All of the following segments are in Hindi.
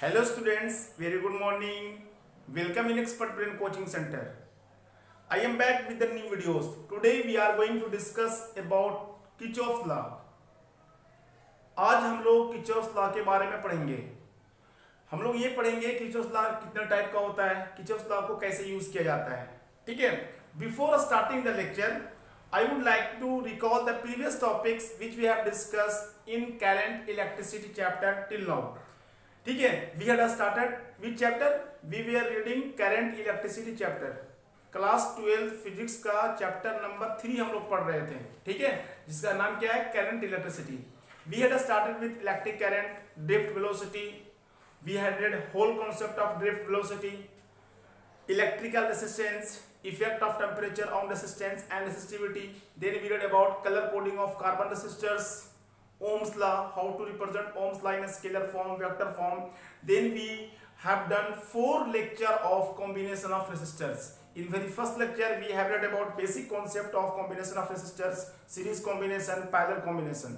Hello students, very good morning. Welcome in Expert Brain Coaching Center. I am back with the new videos. Today we are going to discuss about Kirchhoff's law. आज हम लोग Kirchhoff's law के बारे में पढ़ेंगे. हम लोग ये पढ़ेंगे Kirchhoff's law कितने टाइप का होता है, Kirchhoff's law को कैसे यूज किया जाता है. ठीक है. Before starting the lecture, I would like to recall the previous topics which we have discussed in current electricity chapter till now. ठीक है. We had started which chapter? We we are reading current electricity chapter. Class 12 physics का चैप्टर नंबर 3 हम लोग पढ़ रहे थे. ठीक है, जिसका नाम क्या है? Current electricity. We had started with electric current, drift velocity. We had read whole concept of drift velocity, electrical resistance, effect of temperature on resistance and resistivity. Then we read about color coding of carbon resistors, Ohm's law, how to represent Ohm's law in a scalar form, vector form. Then we have done 4 lecture of combination of resistors. In very first lecture we have read about basic concept of combination of resistors, series combination, parallel combination.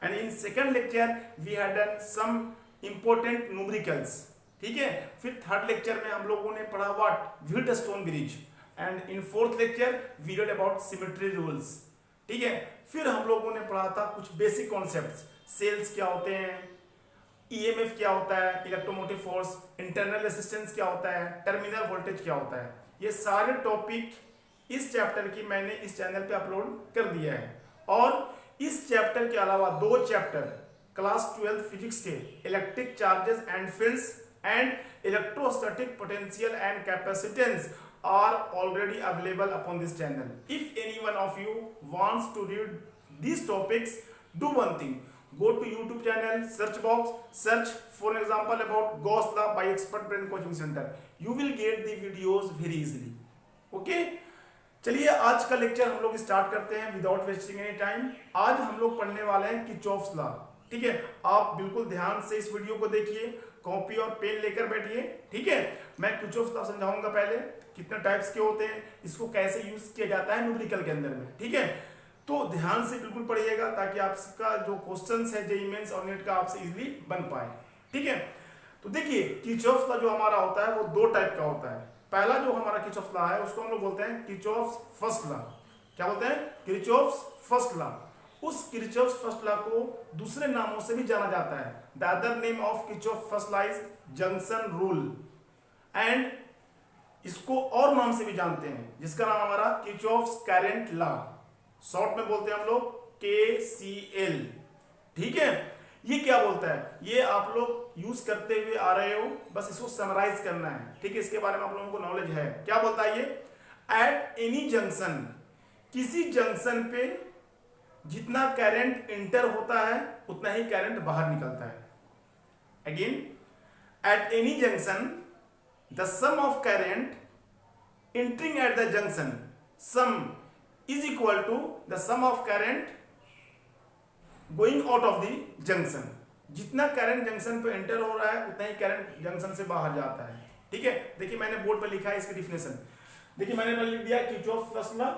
And in second lecture we had done some important numericals. ठीक है. फिर थर्ड लेक्चर में हम लोगों ने पढ़ा what? Wheatstone bridge. And in fourth lecture we read about symmetry rules. ठीक है. फिर हम लोगों ने पढ़ा था कुछ बेसिक कॉन्सेप्ट्स. सेल्स क्या होते हैं, ईएमएफ क्या होता है, इलेक्ट्रोमोटिव फोर्स, इंटरनल रेजिस्टेंस क्या होता है, टर्मिनल वोल्टेज क्या होता है. ये सारे टॉपिक इस चैप्टर की मैंने इस चैनल पे अपलोड कर दिया है. और इस चैप्टर के अलावा 2 चैप्टर क्लास 12 फिजिक्स के electric charges and fields and electrostatic potential and capacitance are already available upon this channel. If any one of you wants to read these topics, do one thing: go to YouTube channel, search box, search for example about Gauss law by Expert Brain Coaching Center. You will get the videos very easily. Okay? चलिए आज का लेक्चर हम लोग स्टार्ट करते हैं विदाउट वेस्टिंग एनी टाइम. आज हम लोग पढ़ने वाले हैं किरचॉफ्स लॉ. ठीक है. आप बिल्कुल ध्यान से इस वीडियो को देखिए, कॉपी और पेन लेकर बैठिए. ठीक है. मैं किरचॉफ्स लॉ समझाऊंगा पहले, कितने टाइप्स के होते हैं, इसको कैसे यूज किया जाता है न्यूमेरिकल के अंदर में. ठीक है. तो ध्यान से बिल्कुल पढ़िएगा ताकि आपका जो क्वेश्चंस है जेईई मेंस और नेट का आपसे इजीली बन पाए. ठीक है. तो देखिए किरचॉफ्स लॉ जो हमारा होता है वो 2 टाइप का होता है. पहला जो हमारा किरचॉफ्स लॉ है उसको हम लोग बोलते हैं किरचॉफ्स फर्स्ट लॉ. क्या बोलते हैं? Kirchhoff's first law. उस किरचॉफ्स फर्स्ट लॉ को दूसरे नामों से भी जाना जाता है. The other name of Kirchhoff's first law is junction rule. And इसको और नाम से भी जानते हैं जिसका नाम हमारा किरचॉफ्स करंट लॉ. शॉर्ट में बोलते हैं हम लोग KCL. ठीक है. ये क्या बोलता है? ये आप लोग यूज करते हुए आ रहे हो, बस इसको समराइज करना है. ठीक है. इसके बारे में आप लोगों को नॉलेज है. क्या बोलता है ये? एट एनी जंक्शन, किसी जंक्शन पे जितना करंट इंटर होता है उतना ही करंट बाहर निकलता है. Again, eight any junction the sum of current entering at the junction sum is equal to the sum of current going out of the junction. जितना करंट जंक्शन पे एंटर हो रहा है उतना ही करंट जंक्शन से बाहर जाता है. ठीक है. देखिए मैंने बोर्ड पर लिखा है इसकी डिफिनेशन. देखिए मैंने लिख दिया Kirchhoff's first law,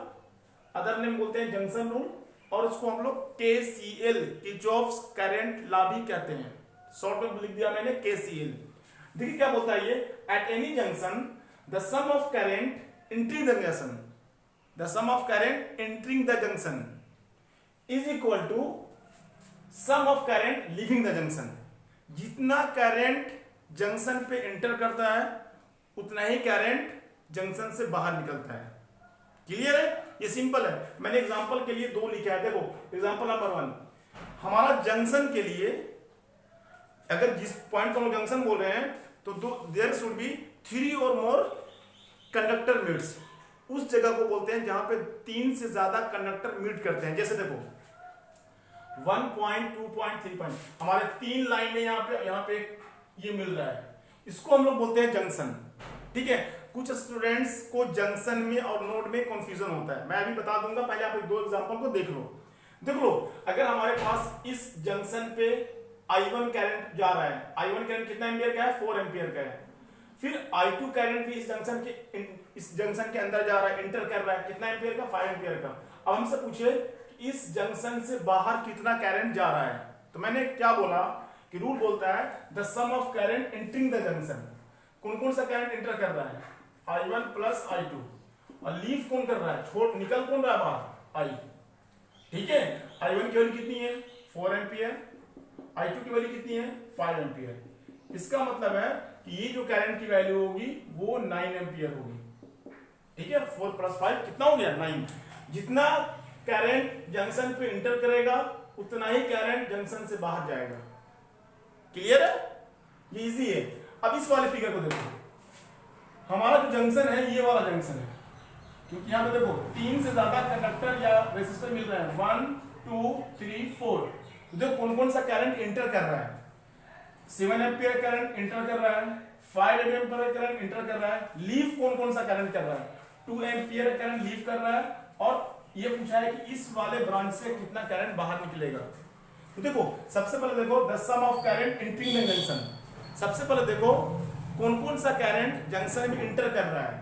other name बोलते हैं जंक्शन रूल, और उसको हम लोग KCL किरचॉफ्स करंट लॉ भी कहते हैं. शॉर्ट में लिख दिया मैंने KCL. देखिए क्या बोलता है ये? At any junction the sum of current entering the junction, the sum of current entering the junction is equal to sum of current leaving the junction. जितना करंट जंक्शन पे एंटर करता है उतना ही करंट जंक्शन से बाहर निकलता है. क्लियर है? ये सिंपल है. मैंने एग्जांपल के लिए 2 लिखा है. देखो एग्जांपल नंबर 1, हमारा जंक्शन के लिए अगर जिस पॉइंट को हम जंक्शन बोल रहे हैं तो देयर शुड बी 3 और मोर कंडक्टर मीट्स. उस जगह को बोलते हैं जहां पे 3 से ज्यादा कंडक्टर मीट करते हैं. जैसे देखो 1 पॉइंट, 2 पॉइंट, 3 पॉइंट, हमारे 3 लाइनें यहाँ पे ये मिल रहा है. इसको हम लोग बोलते हैं जंक्शन. ठीक है. कुछ स्टूडेंट्स को जंक्शन में और नोड में कंफ्यूजन होता है. मैं अभी बता दूंगा, पहले आप 2 एग्जांपल को देख लो. देख लो, अगर हमारे पास इस जंक्शन पे I1 करंट जा रहा है. I1 करंट कितना एम्पियर का है? 4 एम्पियर का है. फिर I2 करंट भी इस जंक्शन के अंदर जा रहा है, इंटर कर रहा है. कितना एम्पियर का? 5 एम्पियर का. अब हमसे पूछे इस जंक्शन से बाहर कितना करंट जा रहा है, तो मैंने क्या बोला कि रूल बोलता है the sum of current entering the junction, कौन कौन सा करंट एंटर कर रहा है, I1 प्लस I2, और लीव कौन कर रहा है, छोड़ निकल कौन रहा है बाहर, I। ठीक है, I1 की वैल्यू कितनी है 4 एम्पियर, I2 की वैल्यू कितनी है 5 एम्पियर। इसका मतलब है कि ये जो करंट की वैल्यू होगी वो 9 एम्पियर होगी। ठीक है, 4 प्लस 5 कितना हो गया 9। जितना करंट जंक्शन पे इंटर करेगा उतना ही करंट जंक्शन से बाहर जाएगा। क्लियर है, ये इजी है। अब इस वाले फिगर को देखो, हमारा जो जंक्शन है ये वाला जंक्शन है, क्योंकि यहां पे देखो 3 से ज्यादा कंडक्टर या रेसिस्टर मिल रहे हैं, 1 2 3 4। तो देखो कौन कौन सा करंट इंटर कर रहा है, 7 एम्पियर करंट इंटर कर रहा है, 5 एम्पियर करंट इंटर कर रहा है, लीव कौन कौन सा करंट कर रहा है, 2 एम्पियर करंट लीव कर रहा है, और ये पूछा है कि इस वाले ब्रांच से कितना करंट बाहर निकलेगा। तो देखो सबसे पहले देखो the sum of current entering the junction. सबसे पहले देखो कौन कौन सा करंट जंक्शन में इंटर कर रहा है,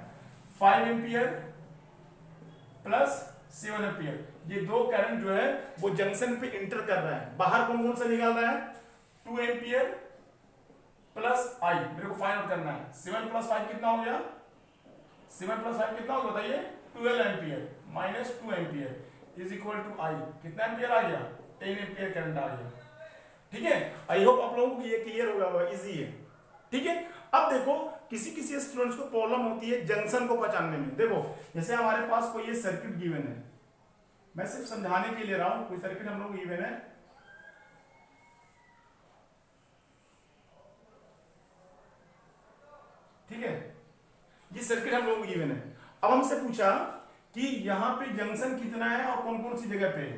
5 एम्पियर प्लस 7 एम्पियर, ये दो करंट जो है वो जंक्शन पे इंटर कर रहा है। बाहर कौन कौन सा निकाल रहा है, 2 एम्पियर प्लस I, मेरे को फाइंड आउट करना है। 7 प्लस 5 कितना हो गया, 7 प्लस 5 कितना होगा बताइए, 12 ampere minus 2 ampere is equal to I, कितना एम्पियर आ गया, 10 एम्पियर करंट आ गया। ठीक है, आई होप आप लोगों को ये क्लियर होगा, इजी है। ठीक है, अब देखो किसी किसी स्टूडेंट्स को प्रॉब्लम होती है जंक्शन को पहचानने में। देखो जैसे हमारे पास कोई ये सर्किट गिवन है, मैं सिर्फ समझाने के लिए रहा हूं, कोई सर्किट हम लोग गिवन है, ठीक है, ये सर्किट हम लोग गिवन है। अब हमसे पूछा कि यहां पे जंक्शन कितना है और कौन कौन सी जगह पे है,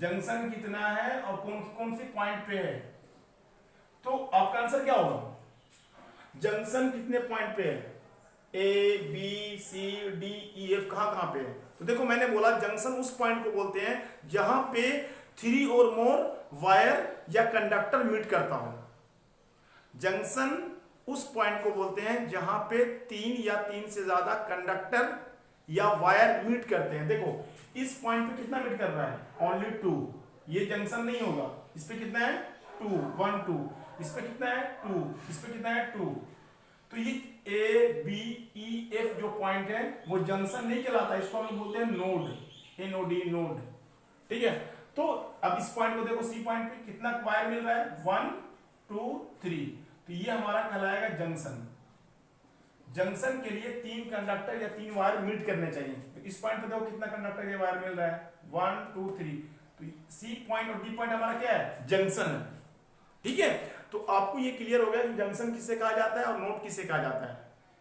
जंक्शन कितना है और कौन कौन सी पॉइंट पे है। तो आपका आंसर क्या होगा, जंक्शन कितने पॉइंट पे है, A B C D E F, कहां कहां पे है। तो देखो मैंने बोला जंक्शन उस पॉइंट को बोलते हैं जहां पे 3 और मोर वायर या कंडक्टर मीट करता हो। जंक्शन उस पॉइंट को बोलते हैं जहां पे 3 या 3 से ज्यादा कंडक्टर या वायर मीट करते हैं। देखो इस पॉइंट पे कितना मीट कर रहा है, ओनली 2, ये जंक्शन नहीं होगा। इस पे कितना है 2 1 2, इस पे कितना है 2, इस पे कितना है 2। तो ये ए बी ई एफ जो पॉइंट है वो जंक्शन नहीं कहलाता, इसको हम बोलते हैं नोड, एनओडी नोड। ठीक है, तो अब इस पॉइंट को देखो, सी पॉइंट पे कितना वायर मिल रहा है, 1 2 3, तो ये हमारा कहलाएगा जंक्शन। जंक्शन के लिए 3 कंडक्टर या 3 वायर मीट करने चाहिए। तो इस पॉइंट पे देखो कितना कंडक्टर या वायर मिल रहा है, 1 2 3, तो सी पॉइंट और डी पॉइंट हमारा क्या है, जंक्शन है। ठीक है, तो आपको ये क्लियर हो गया कि जंक्शन किसे कहा जाता है और नोड किसे कहा जाता है।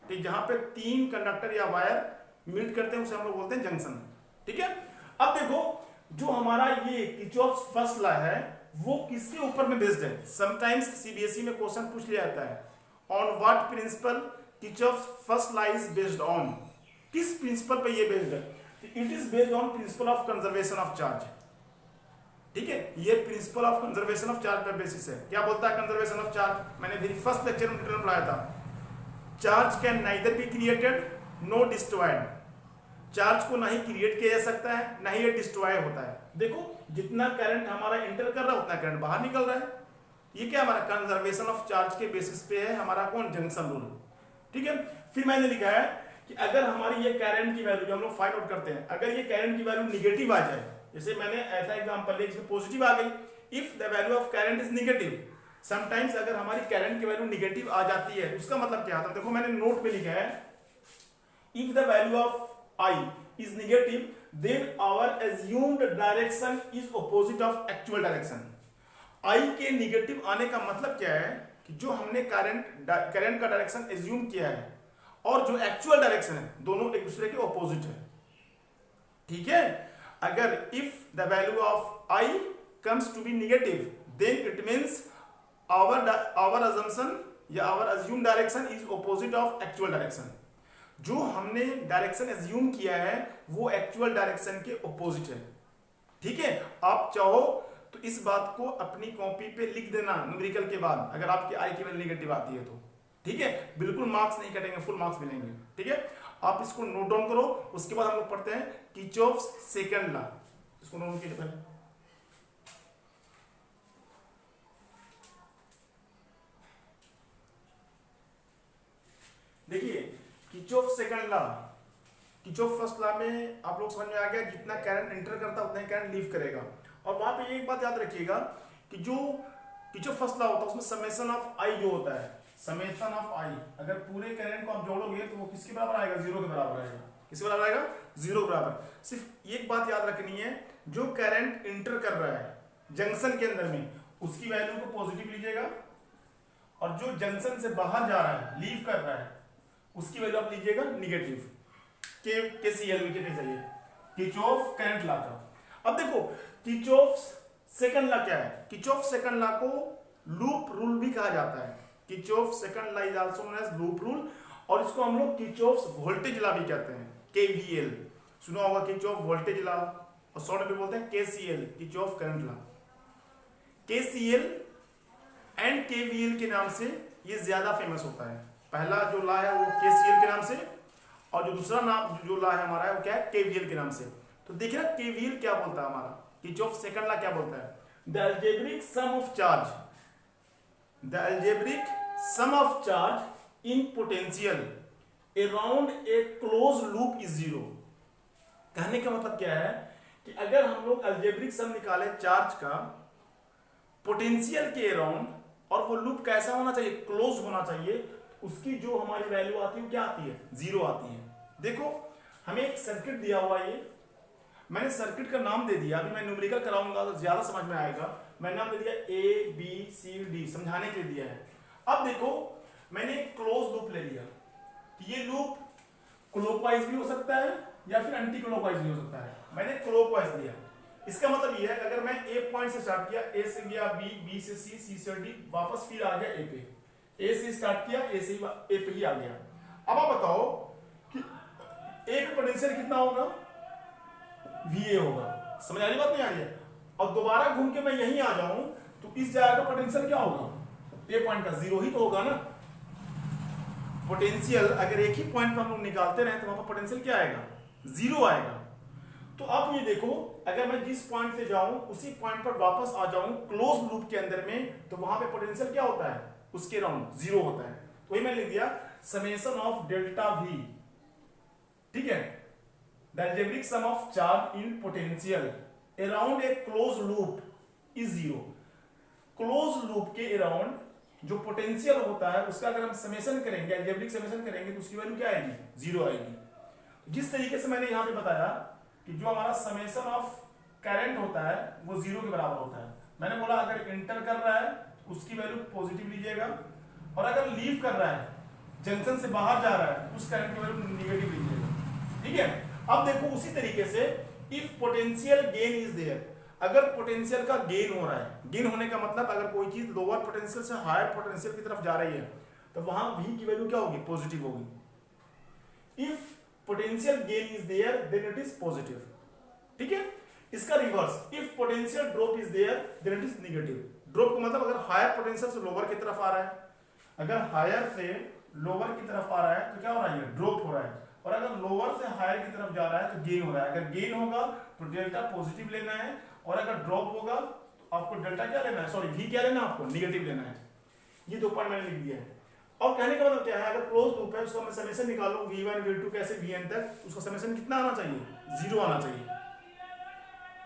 ठीक, जहां पे 3 कंडक्टर या वायर मीट करते हैं उसे हम लोग बोलते हैं जंक्शन। ठीक है, अब देखो जो हमारा ये किरचॉफ्स फर्स्ट लॉ है वो किसके ऊपर में बेस्ड है। समटाइम्स सीबीएसई में क्वेश्चन पूछ लिया जाता है, on what principle Kirchhoff's first law is based on, किस प्रिंसिपल पे ये बेस्ड है। It is based on principle of conservation of charge. ठीक है, ये principle of conservation of charge पर बेसिस है। क्या बोलता है कंजर्वेशन ऑफ चार्ज, मैंने वेरी फर्स्ट लेक्चर में डिटेल में पढ़ाया था, charge can neither be created no destroyed. Charge को ना ही क्रिएट किया जा सकता है ना ही ये डिस्ट्रॉय होता है। देखो जितना करंट हमारा इंटर कर रहा है उतना करंट बाहर निकल रहा है। ये क्या हमारा कंजर्वेशन ऑफ चार्ज के बेसिस पे है हमारा कौन, जंक्शन रूल। ठीक है, फिर मैंने लिखा है कि अगर हमारी ये करंट की वैल्यू जो हम लोग फाइंड आउट करते हैं, अगर ये करंट की वैल्यू निगेटिव आ जाए, जैसे मैंने ऐसा एग्जांपल लिया जिसमें पॉजिटिव आ गई, if the value of current is negative, sometimes अगर हमारी करंट की वैल्यू निगेटिव आ जाती है उसका मतलब क्या होता है। देखो मैंने नोट पे लिखा है, if the value of I is negative, then our assumed direction is opposite of actual direction. I के निगेटिव आने का मतलब क्या है कि जो हमने करंट का डायरेक्शन एज्यूम किया है और जो एक्चुअल डायरेक्शन है दोनों एक दूसरे के ऑपोजिट है। ठीक है, अगर if the value of I comes to be negative, then it means our assumption या our assumed direction is opposite of actual direction. जो हमने डायरेक्शन एज्यूम किया है वो एक्चुअल डायरेक्शन के ऑपोजिट है। ठीक है, आप चाहो तो इस बात को अपनी कॉपी पे लिख देना न्यूमेरिकल के बाद, अगर आपकी आई की वैल्यू नेगेटिव आती है तो। ठीक है, बिल्कुल मार्क्स नहीं कटेंगे, फुल मार्क्स मिलेंगे। ठीक है, आप इसको नोट डाउन करो। उसके बाद हम लोग पढ़ते हैं किरचॉफ्स सेकंड लॉ, इसको नोट कीजिए पहले। Kirchhoff second law, Kirchhoff first law में आप लोग समझ में आ गया, जितना करंट एंटर करता है उतना ही करंट लीव करेगा। और वहां पे एक बात याद रखिएगा कि जो किरचॉफ फर्स्ट लॉ होता है उसमें समेशन ऑफ आई जो होता है, समेशन ऑफ आई, अगर पूरे करंट को आप जोड़ोगे तो वो किसके बराबर आएगा, जीरो के बराबर आएगा। किसके बराबर आएगा, जीरो के बराबर। सिर्फ एक बात याद रखनी है, जो करंट इंटर कर रहा है जंक्शन के अंदर में उसकी वैल्यू को पॉजिटिव लीजिएगा, और जो जंक्शन से बाहर जा रहा है लीव कर रहा है उसकी वैल्यू आप लीजिएगा निगेटिव। केसीएल में कितने चाहिए, किरचॉफ करंट लॉ का। अब देखो किरचॉफ सेकंड लॉ क्या है, किरचॉफ सेकंड लॉ को लूप रूल भी कहा जाता है। Kirchhoff second law is also known as loop rule, और इसको हम लोग किरचॉफ वोल्टेज लॉ भी कहते हैं, केवीएल सुना होगा, किरचॉफ वोल्टेज लॉ, और शॉर्ट में बोलते हैं KCL, Kirchhoff current law. KCL and KVL के नाम से ये ज्यादा फेमस होता है। पहला जो लॉ है वो केसीएल के नाम से, और जो दूसरा नाम जो लॉ है हमारा है वो क्या है, केवीएल के नाम से। तो देखिए ना केवीएल क्या बोलता है हमारा, किरचॉफ सेकंड लॉ क्या बोलता है, the algebraic sum of charge, the algebraic sum of charge in potential around a close loop is zero. कहने का मतलब क्या है कि अगर हम लोग अलजेब्रिक सम निकाले चार्ज का पोटेंशियल के अराउंड, और वो लूप कैसा होना चाहिए, क्लोज होना चाहिए, उसकी जो हमारी वैल्यू आती है वो क्या आती है, जीरो आती है। देखो हमें एक सर्किट दिया हुआ है, ये मैंने सर्किट का नाम दे दिया, अभी मैं न्यूमेरिकल कराऊंगा तो ज्यादा समझ में आएगा। मैंने नाम दे दिया ए बी सी डी, समझाने के लिए दिया है। अब देखो मैंने एक क्लोज लूप ले लिया, ये लूप क्लॉकवाइज भी हो सकता है या फिर एंटी क्लॉकवाइज भी हो सकता है। मैंने क्लॉकवाइज लिया, इसका मतलब ये है अगर मैं ए पॉइंट से स्टार्ट किया, ए से गया बी, बी से सी, सी से डी, वापस फिर आ गया ए पे, ए से स्टार्ट किया, ए से ए पे ही आ गया। अब आप बताओ कि ए पे पोटेंशियल कितना होगा, VA होगा। समझ आ रही बात, नहीं आ रही है? और दोबारा घूम के मैं यहीं आ जाऊं तो इस जगह का पोटेंशियल क्या होगा, ए पॉइंट का जीरो ही तो होगा ना। पोटेंशियल अगर एक ही पॉइंट पर हम लोग निकालते रहे तो वहां पर पोटेंशियल क्या आएगा, जीरो आएगा। तो अब ये देखो अगर मैं जिस पॉइंट से जाऊं उसी पॉइंट पर वापस आ जाऊं क्लोज लूप के अंदर में, तो वहां पे पोटेंशियल क्या होता है, उसके अराउंड जीरो होता है। तो वही मैं लिख दिया समेशन ऑफ डेल्टा V, ठीक है, the algebraic sum of charge in potential around a close loop is zero. Close loop के अराउंड जो पोटेंशियल होता है उसका अगर हम समेशन करेंगे, अलजेब्रिक समेशन करेंगे, तो उसकी वैल्यू क्या आएगी, जीरो आएगी। जिस तरीके से मैंने यहां पे बताया कि जो हमारा समेशन ऑफ करंट होता है वो जीरो के बराबर होता है। मैंने बोला अगर इंटर कर रहा है उसकी वैल्यू पॉजिटिव लीजिएगा, और अगर लीव कर रहा है जंक्शन से बाहर जा रहा है उस करंट की वैल्यू निगेटिव लीजिएगा, ठीक है। अब देखो उसी तरीके से if potential gain is there, अगर पोटेंशियल का गेन हो रहा है, गेन होने का मतलब अगर कोई चीज लोअर पोटेंशियल से हायर पोटेंशियल की तरफ जा रही है तो वहां V की वैल्यू क्या होगी, पॉजिटिव होगी। If potential gain is there then it is positive, ठीक है। इसका reverse, if potential drop is there then it is negative. Drop का मतलब अगर हायर पोटेंशियल से लोअर की तरफ आ रहा है, अगर हायर से लोअर की तरफ आ रहा है तो क्या हो रहा है, ड्रॉप हो रहा है, और अगर लोअर से हायर की तरफ जा रहा है तो गेन हो रहा है। अगर गेन होगा तो डेल्टा पॉजिटिव लेना है, और अगर ड्रॉप होगा तो आपको डेल्टा क्या लेना है, सॉरी V क्या लेना है, आपको निगेटिव लेना है। ये दो पॉइंट मैंने लिख दिया है। और कहने का मतलब क्या है, अगर क्लोज लूप है उसका मैं समेशन निकालूं V1 V2 कैसे Vn तक, उसका समेशन कितना आना चाहिए, जीरो आना चाहिए,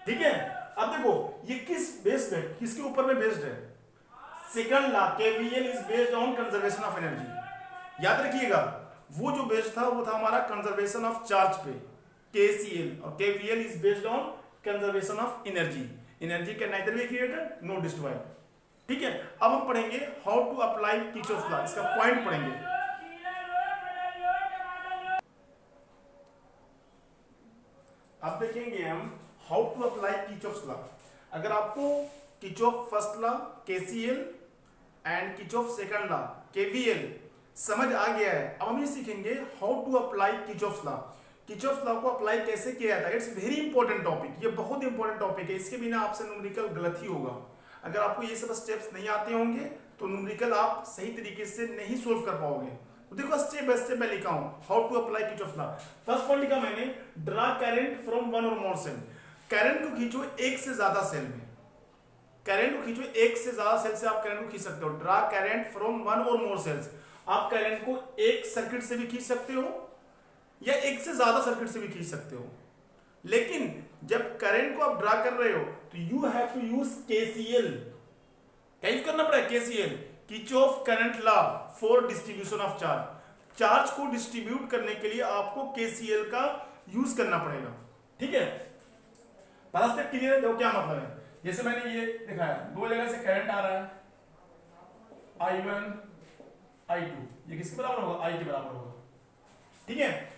ठीक है। अब देखो ये किस बेस्ड है, किसके ऊपर में बेस्ड है, second law KVL is based on conservation of energy. याद रखिएगा वो जो बेस्ड था वो था हमारा कंजर्वेशन ऑफ चार्ज पे KCL, और KVL is based on conservation of energy. Energy can neither be created no destroyed, ठीक है। अब हम पढ़ेंगे how to apply Kirchhoff law, इसका पॉइंट पढ़ेंगे। अब देखेंगे हम how to apply Kirchhoff law. अगर आपको Kirchhoff first law KCL and Kirchhoff second law KVL समझ आ गया है, अब हम ये सीखेंगे how to apply Kirchhoff law. Kirchhoff law को अप्लाई कैसे किया जाता है, इट्स वेरी इंपॉर्टेंट टॉपिक, ये बहुत इंपॉर्टेंट टॉपिक है, इसके बिना आपसे न्यूमेरिकल गलत ही होगा। अगर आपको ये सब स्टेप्स नहीं आते होंगे तो न्यूमेरिकल आप सही तरीके से नहीं सोल्व कर पाओगे। तो देखो स्टेप बाय स्टेप मैं लिखा हूं how to apply Kirchhoff law. First point लिखा मैंने, ड्रा करंट फ्रॉम वन और मोर सेल। करंट को खींचो एक से ज्यादा सेल में, करंट को खींचो एक से ज्यादा सेल से आप करंट को खींच सकते हो। ड्रा करंट फ्रॉम वन और मोर सेल्स, आप करंट को एक सर्किट से भी खींच सकते हो या एक से ज्यादा सर्किट से भी खींच सकते हो। लेकिन जब करंट को आप ड्रा कर रहे हो तो you have to use KCL. क्या यूज करना पड़ेगा? KCL, Kirchhoff current law for distribution of charge. Charge को डिस्ट्रीब्यूट करने के लिए आपको केसीएल का यूज करना पड़ेगा। ठीक है, पता से क्लियर है? देखो क्या मतलब है। जैसे मैंने ये दिखाया, दो जगह से करंट आ रहा है, I1 I2, ये किसके बराबर होगा? I के बराबर होगा। ठीक है,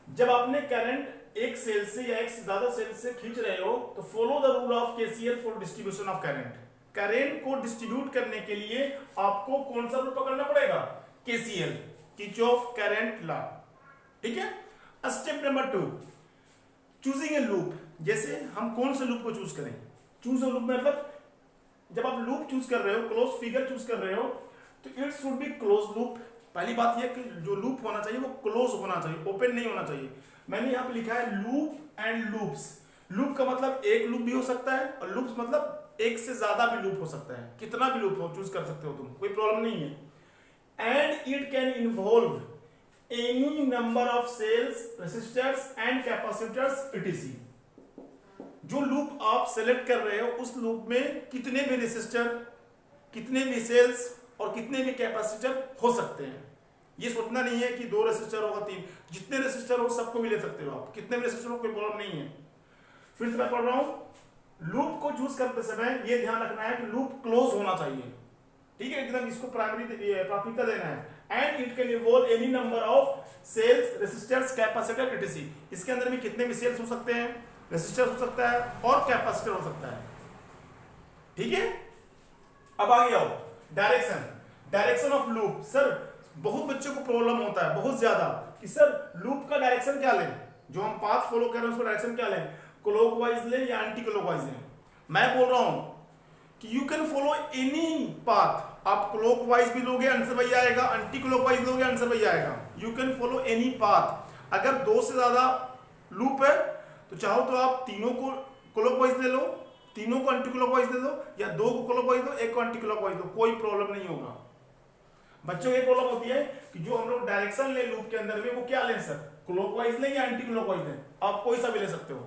जब आपने करंट एक सेल से या एक से ज्यादा सेल से खींच रहे हो तो follow the rule of KCL for distribution of current. Current को डिस्ट्रीब्यूट करने के लिए आपको कौन सा रूल पकड़ना पड़ेगा? KCL, Kirchhoff current law. ठीक है। Step number 2, choosing a loop. जैसे हम कौन से लूप को चूज करें? चूज ए लूप मतलब जब आप लूप चूज कर रहे हो, क्लोज फिगर चूज कर रहे हो, तो it should be close loop. पहली बात यह कि जो लूप होना चाहिए वो क्लोज होना चाहिए, ओपन नहीं होना चाहिए। मैंने यहां पे लिखा है लूप एंड लूप्स। लूप का मतलब एक लूप भी हो सकता है और लूप्स मतलब एक से ज्यादा भी लूप हो सकता है। कितना भी लूप हो चूज कर सकते हो तुम, कोई प्रॉब्लम नहीं है। And it can involve any number of cells, resistors and capacitors etc। जो लूप आप सेलेक्ट कर रहे हो उस लूप में कितने भी रेसिस्टर, कितने भी सेल्स और कितने भी कैपेसिटर हो सकते हैं। ये सोचना नहीं है कि 2 रेसिस्टर होगा 3, जितने रेसिस्टर हो सबको भी ले सकते हो आप, कितने भी रेसिस्टर हो कोई प्रॉब्लम नहीं है। फिर से मैं पढ़ रहा हूं, लूप को चूज करते समय ये ध्यान रखना है कि लूप क्लोज होना चाहिए। ठीक है, एकदम इसको प्राथमिकता देना है। And it can involve any number of cells, resistors, capacitor etc। इसके अंदर भी कितने भी सेल्स हो सकते हैं, रेसिस्टर हो सकता है और कैपेसिटर हो सकता है। ठीक है, अब आगे आओ, डायरेक्शन ऑफ लूप। सर बहुत बच्चों को प्रॉब्लम होता है बहुत ज्यादा कि सर लूप का डायरेक्शन क्या लें, जो हम पाथ फॉलो कर रहे हैं उसका डायरेक्शन क्या लें, क्लॉकवाइज लें या एंटी क्लॉकवाइज लें। मैं बोल रहा हूं कि you can follow any path. आप क्लॉकवाइज भी लोगे आंसर वही आएगा, एंटी क्लॉकवाइज लोगे आंसर वही आएगा। You can follow any path. अगर 2 से ज्यादा लूप है तो चाहो तो आप तीनों को क्लॉकवाइज ले लो, तीनों को एंटी क्लॉकवाइज ले लो, या 2 को क्लॉकवाइज लो, 1 को एंटी क्लॉकवाइज लो, कोई प्रॉब्लम नहीं होगा। बच्चों को ये प्रॉब्लम होती है कि जो हम लोग डायरेक्शन ले लूप के अंदर में वो क्या लें सर, क्लॉकवाइज लें या एंटी क्लॉकवाइज लें? आप कोई सा भी ले सकते हो,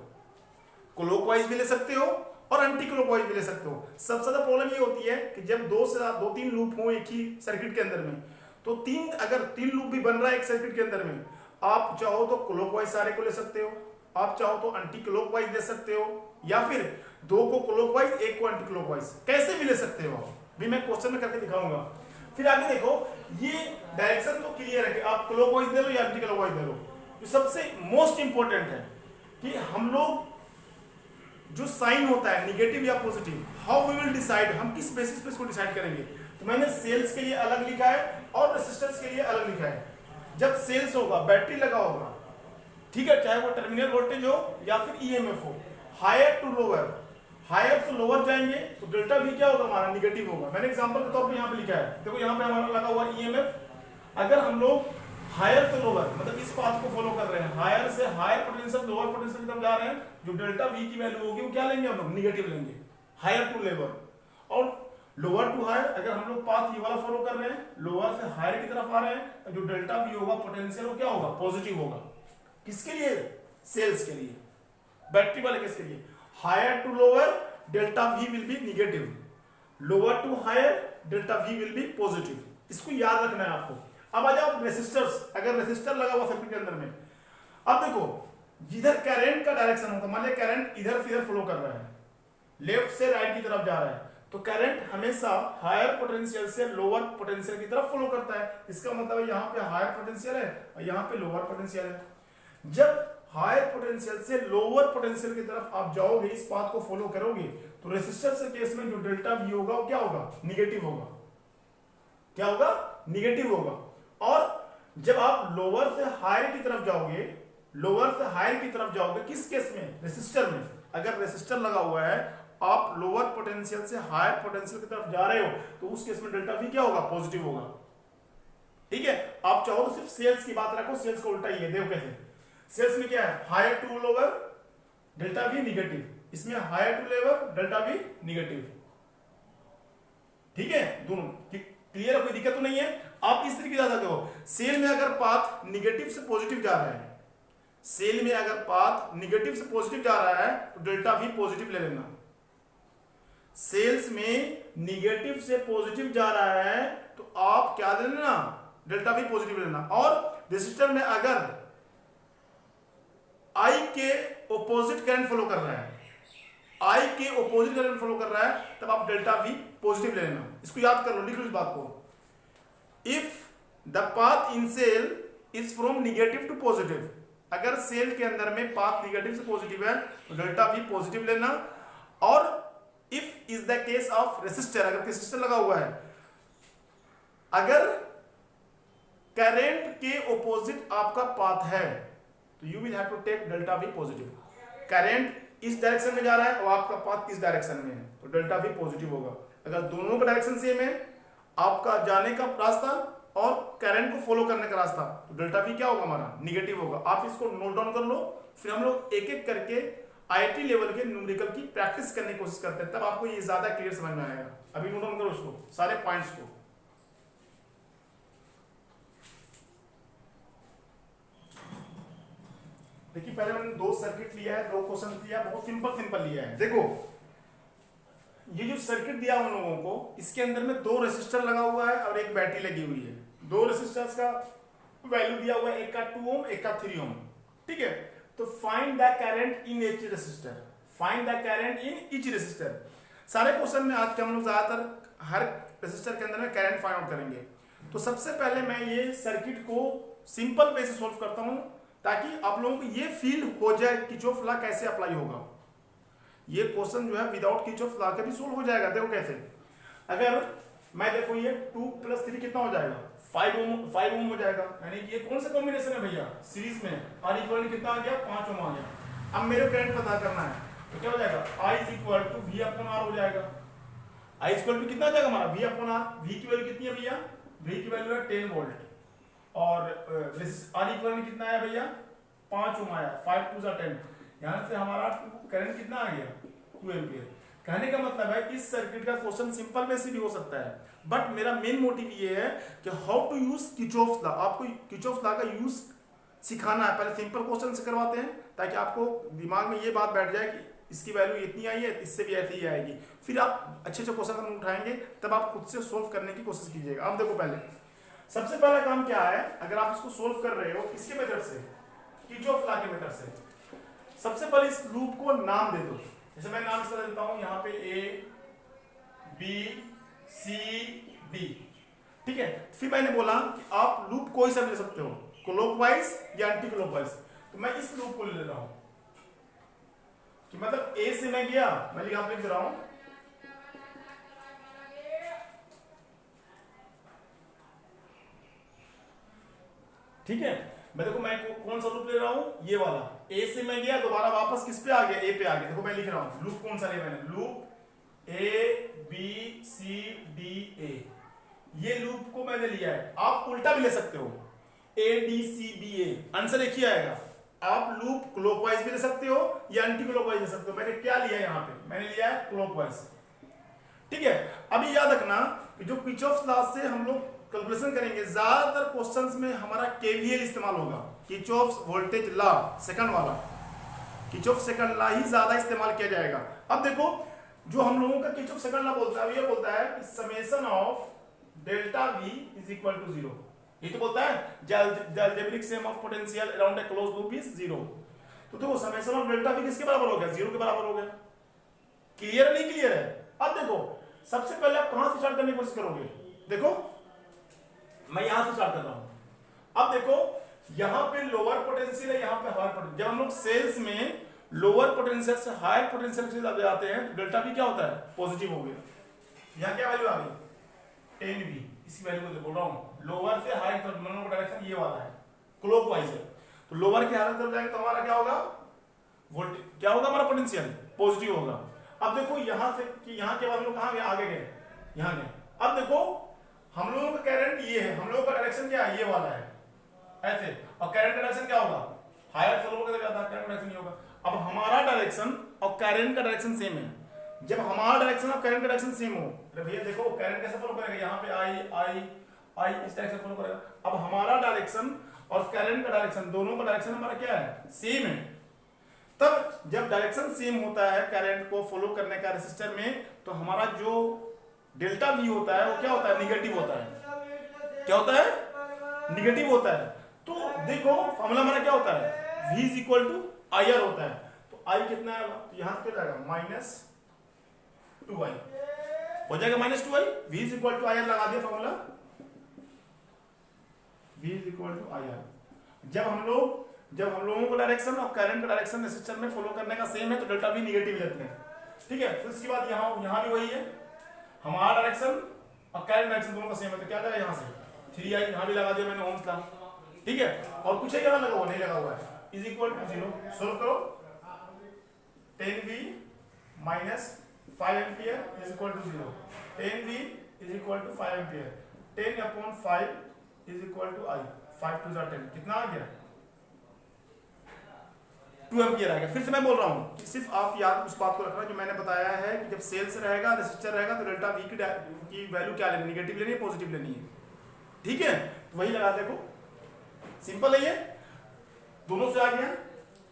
क्लॉकवाइज भी ले सकते हो और एंटी क्लॉकवाइज भी ले सकते हो। सबसे ज्यादा प्रॉब्लम ये होती है कि जब 2-3 लूप हो एक ही सर्किट के अंदर में, तो अगर 3 लूप भी बन रहा है एक सर्किट के अंदर में, आप चाहो तो क्लॉकवाइज सारे को ले सकते हो, आप चाहो तो एंटी क्लॉकवाइज ले सकते हो, या फिर 2 को क्लॉकवाइज 1 को एंटी क्लॉकवाइज, कैसे भी ले सकते हो। भी मैं क्वेश्चन में करके दिखाऊंगा। फिर आगे देखो, ये डायरेक्शन तो क्लियर है कि आप क्लॉकवाइज ले लो या एंटी क्लॉकवाइज ले लो। जो सबसे मोस्ट इंपॉर्टेंट है कि हम लोग जो साइन होता है निगेटिव या positive, how we will decide, हम किस बेसिस पे इसको डिसाइड करेंगे। तो मैंने सेल्स के लिए अलग लिखा है और रेसिस्टेंस के लिए अलग लिखा है। जब सेल्स होगा, बैटरी लगा होगा, ठीक है, चाहे वो टर्मिनल वोल्टेज हो या फिर ईएमएफ हो, higher to lower, higher to lower जाएंगे तो डेल्टा भी क्या होगा हमारा, निगेटिव होगा। मैंने एग्जांपल के तौर पे यहाँ पे लिखा है, देखो यहाँ पे हमारा लगा हुआ ईएमएफ। अगर हम लोग हायर टू लोअर मतलब इस पाथ को फॉलो कर रहे हैं, हायर से हायर पोटेंशियल लोअर पोटेंशियल की तरफ जा रहे हैं, जो डेल्टा वी की वैल्यू होगी वो क्या लेंगे हम लोग, निगेटिव लेंगे, हायर टू लोअर। और लोअर टू हायर अगर हम लोग पाथ ये वाला फॉलो कर रहे हैं, लोअर से हायर की तरफ आ रहे हैं, तो जो डेल्टा वी होगा पोटेंशियल वो क्या होगा, पॉजिटिव होगा। किसके लिए, सेल्स के लिए, बैटरी वाले केस के लिए। Higher to lower delta V will be negative, lower to higher delta V will be positive. इसको याद रखना है आपको। अब आ जाओ रेसिस्टर्स, अगर रेसिस्टर लगा हुआ सर्किट के अंदर में, अब देखो जिधर करंट का डायरेक्शन होता है, मान लिया करंट इधर से इधर फ्लो कर रहा है, लेफ्ट से राइट की तरफ जा रहा है, तो करंट हमेशा हायर पोटेंशियल से लोअर पोटेंशियल की तरफ फ्लो करता है। इसका मतलब है यहाँ पे हायर पोटेंशियल है और यहाँ पे लोअर पोटेंशियल है। जब हायर पोटेंशियल से लोअर पोटेंशियल की तरफ आप जाओगे, इस पाथ को फॉलो करोगे, तो रेसिस्टर के केस में जो डेल्टा वी होगा वो क्या होगा, निगेटिव होगा। क्या होगा, निगेटिव होगा। और जब आप लोअर से हायर की तरफ जाओगे, लोअर से हायर की तरफ जाओगे, किस केस में, रेसिस्टर में, अगर रेसिस्टर लगा हुआ है, आप लोअर पोटेंशियल से हायर पोटेंशियल की तरफ जा रहे हो, तो उस केस में डेल्टा वी क्या होगा, पॉजिटिव होगा। ठीक है, आप चाहो तो सिर्फ सेल्स की बात रखो, सेल्स को उल्टा ही है, देखो कैसे। सेल्स में क्या है, higher to lower delta V negative, इसमें higher to lower delta V negative. ठीक है, दोनों क्लियर है, कोई दिक्कत तो नहीं है। आप इस तरीके से करो, सेल में अगर पाथ निगेटिव से पॉजिटिव जा रहा है, सेल में अगर पाथ निगेटिव से पॉजिटिव जा रहा है तो डेल्टा वी पॉजिटिव ले लेना। सेल्स में निगेटिव से पॉजिटिव जा रहा है तो आप क्या ले लेना, डेल्टा वी पॉजिटिव लेना। और रेसिस्टर में अगर आई के ऑपोजिट करंट फ्लो कर रहा है, आई के ऑपोजिट करंट फ्लो कर रहा है, तब आप डेल्टा वी पॉजिटिव ले लेना। इसको याद कर लो, लिख लो इस बात को। If the path in cell is from negative to positive, अगर सेल के अंदर में पाथ निगेटिव से पॉजिटिव है तो डेल्टा वी पॉजिटिव लेना। और if is the case of resistor, अगर रेसिस्टर लगा हुआ है, अगर करंट के ऑपोजिट आपका पाथ है तो you will have to take delta V positive. Current इस डायरेक्शन में जा रहा है और आपका पाथ इस डायरेक्शन में है तो डेल्टा वी पॉजिटिव होगा। अगर दोनों का डायरेक्शन सेम है, आपका जाने का रास्ता और करंट को फॉलो करने का रास्ता, तो डेल्टा वी क्या होगा, हमारा निगेटिव होगा। आप इसको नोट डाउन कर लो, फिर हम लोग एक एक करके आईआईटी लेवल के न्यूमेरिकल की प्रैक्टिस करने की कोशिश करते हैं, तब आपको ये ज्यादा क्लियर समझ में आएगा। अभी नोट डाउन करो उसको, सारे पॉइंट्स को। देखिए पहले मैंने दो सर्किट लिया है, दो क्वेश्चन लिया, बहुत सिंपल लिया है। देखो ये जो सर्किट दिया उन लोगों को, इसके अंदर में दो रेसिस्टर लगा हुआ है और एक बैटरी लगी हुई है। दो रेसिस्टर्स का वैल्यू दिया हुआ है, एक का 2 ओम एक का 3 ओम। ठीक है, तो find the current in each resistor, find the current in each resistor. सारे क्वेश्चन में आज के हम लोग ज्यादातर हर रेसिस्टर के अंदर में करंट फाइंड आउट करेंगे। तो सबसे पहले मैं ये सर्किट को सिंपल वे से सोल्व करता हूं, ताकि आप लोगों को ये फील हो जाए किरचॉफ लॉ कैसे अप्लाई होगा। ये क्वेश्चन जो है विदाउट किरचॉफ लॉ के भी सोल्व हो जाएगा। देखो कैसे, अगर मैं देखो ये 2 + 3 कितना हो जाएगा, 5 ओम हो जाएगा। यानी कि ये कौन सा कॉम्बिनेशन है भैया, सीरीज में। R इक्वल कितना आ गया, 5 ओम आ गया। अब मेरे करंट पता करना है तो क्या हो जाएगा, I = V/R हो जाएगा। I = कितना आ जाएगा हमारा, V/R। V की वैल्यू कितनी है भैया, V की वैल्यू है 10 वोल्ट और R इक्वल कितना है भैया, 5 ओम आया। 5 × 2 = 10। यहां से हमारा करंट कितना आ गया, 2 एम्पियर। कहने का मतलब है इस सर्किट का क्वेश्चन सिंपल वे से भी हो सकता है, बट मेरा मेन मोटिव ये है कि how to use Kirchhoff law. आपको किरचॉफ लॉ का यूज सिखाना है। पहले सिंपल क्वेश्चन से करवाते हैं ताकि आपको दिमाग में ये बात बैठ जाए कि इसकी वैल्यू इतनी आई है, इससे भी ऐसी ही आएगी। फिर आप अच्छे क्वेश्चन हम उठाएंगे, तब आप खुद से सोल्व करने की कोशिश कीजिएगा। अब देखो पहले सबसे पहला काम क्या है, अगर आप इसको सोल्व कर रहे हो किसके मेथड से, किरचॉफ लॉ के मेथड से। सबसे पहले इस लूप को नाम दे दो। जैसे मैं नाम इसका देता हूं यहाँ पे A B C D। ठीक है, फिर मैंने बोला कि आप लूप कोई सा ले सकते हो, क्लॉकवाइज या एंटी क्लॉकवाइज। तो मैं इस लूप को ले रहा हूं कि मतलब A से मैं गया, मैं लिख दे रहा हूं ठीक है। मैं देखो मैं कौन सा लूप ले रहा हूं, ये वाला। ए से मैं गया, दोबारा वापस किस पे आ गया, ए पे आ गया। देखो मैं लिख रहा हूं लूप कौन सा लिया मैंने, loop A B C D A। ये लूप को मैंने लिया है। आप उल्टा भी ले सकते हो, A D C B A, answer एक ही आएगा। आप लूप क्लॉकवाइज भी ले सकते हो या एंटी क्लॉकवाइज ले सकते हो। मैंने क्या लिया यहाँ पे, मैंने लिया है क्लॉकवाइज। ठीक है, अभी याद रखना कि जो किरचॉफ लॉ से हम लोग कैलकुलेशन करेंगे, ज्यादातर क्वेश्चंस में हमारा केवीएल इस्तेमाल होगा, किरचॉफ वोल्टेज लॉ सेकंड वाला। किरचॉफ सेकंड लॉ ही ज्यादा इस्तेमाल किया जाएगा। अब देखो जो हम लोगों का किरचॉफ सेकंड लॉ बोलता है, ये बोलता है कि समेशन ऑफ डेल्टा V = 0। ये तो बोलता है the algebraic sum of potential around a closed loop is 0। तो देखो समेशन ऑफ डेल्टा V किसके बराबर हो गया, 0 के बराबर हो गया। क्लियर नहीं क्लियर है। अब देखो सबसे पहले आप कहां से स्टार्ट करने की कोशिश करोगे, देखो मैं यहां से स्टार्ट कर रहा हूं। अब देखो यहां पे लोअर पोटेंशियल है, यहां पे हायर पोटेंशियल। जब हम लोग सेल्स में लोअर पोटेंशियल से हायर पोटेंशियल से जाते हैं तो डेल्टा V क्या होता है, पॉजिटिव हो गया। यहां क्या वैल्यू आ गई, 10V। इसी वैल्यू को बोल रहा हूं, लोअर से हायर तरफ दोनों का डायरेक्शन ये वाला है, क्लॉकवाइज है। तो लोअर के हायर तरफ जाएंगे तो हमारा क्या होगा, वोल्टेज क्या होगा, हमारा पोटेंशियल पॉजिटिव होगा। अब देखो यहां से कि यहां के बाद हम लोग कहां गए, आगे गए, यहां गए। अब देखो हम लोगों का करंट ये है, हम लोगों का डायरेक्शन क्या है, ये वाला है ऐसे, और करंट डायरेक्शन क्या होगा, हायर फ्लो का जाता है, करंट डायरेक्शन ये होगा। अब हमारा डायरेक्शन और करंट का डायरेक्शन सेम है। जब हमारा डायरेक्शन और करंट का डायरेक्शन सेम हो, अरे भैया देखो करंट कैसे फ्लो करेगा, यहाँ पे आई इस डायरेक्शन फ्लो करेगा। अब हमारा डायरेक्शन और करंट का डायरेक्शन, दोनों का डायरेक्शन हमारा क्या है, सेम है। तब जब डायरेक्शन सेम होता है करंट को फॉलो करने का रेसिस्टर में, तो हमारा जो डेल्टा वी होता है वो क्या होता है, निगेटिव होता है। क्या होता है, निगेटिव होता है। तो देखो फॉर्मूला हमारा क्या होता है, V is equal to I R होता है। तो I कितना है, तो यहां क्या जाएगा, -2i हो जाएगा, -2i। V is equal to I R लगा दिया formula, V is equal to I R. जब हम लोगों का डायरेक्शन और करंट का डायरेक्शन रेसिस्टर में फॉलो करने का सेम है, तो डेल्टा V निगेटिव लेते हैं। ठीक है, फिर उसके बाद यहां भी वही है, हमारा डायरेक्शन और करंट डायरेक्शन दोनों का सेम है, तो क्या जाएगा, यहां से 3i यहां भी लगा दिया मैंने ओम्स का। ठीक है, और कुछ है क्या लगा हुआ, नहीं लगा हुआ है, इज इक्वल टू 0। सोल्व करो, 10v minus 5 ampere is equal to 0। 10v is equal to 5 ampere, 10/5 is equal to i, 5 2 10, कितना आ गया, 2 एम्पियर आ गया। फिर से मैं बोल रहा हूं कि सिर्फ आप याद उस बात को रखना जो मैंने बताया है कि जब सेल्स रहेगा, रेसिस्टर रहेगा, तो डेल्टा वी की वैल्यू क्या लेनी, निगेटिव लेनी है, पॉजिटिव लेनी है। ठीक है, तो वही लगा, देखो सिंपल है, ये दोनों से आ गया।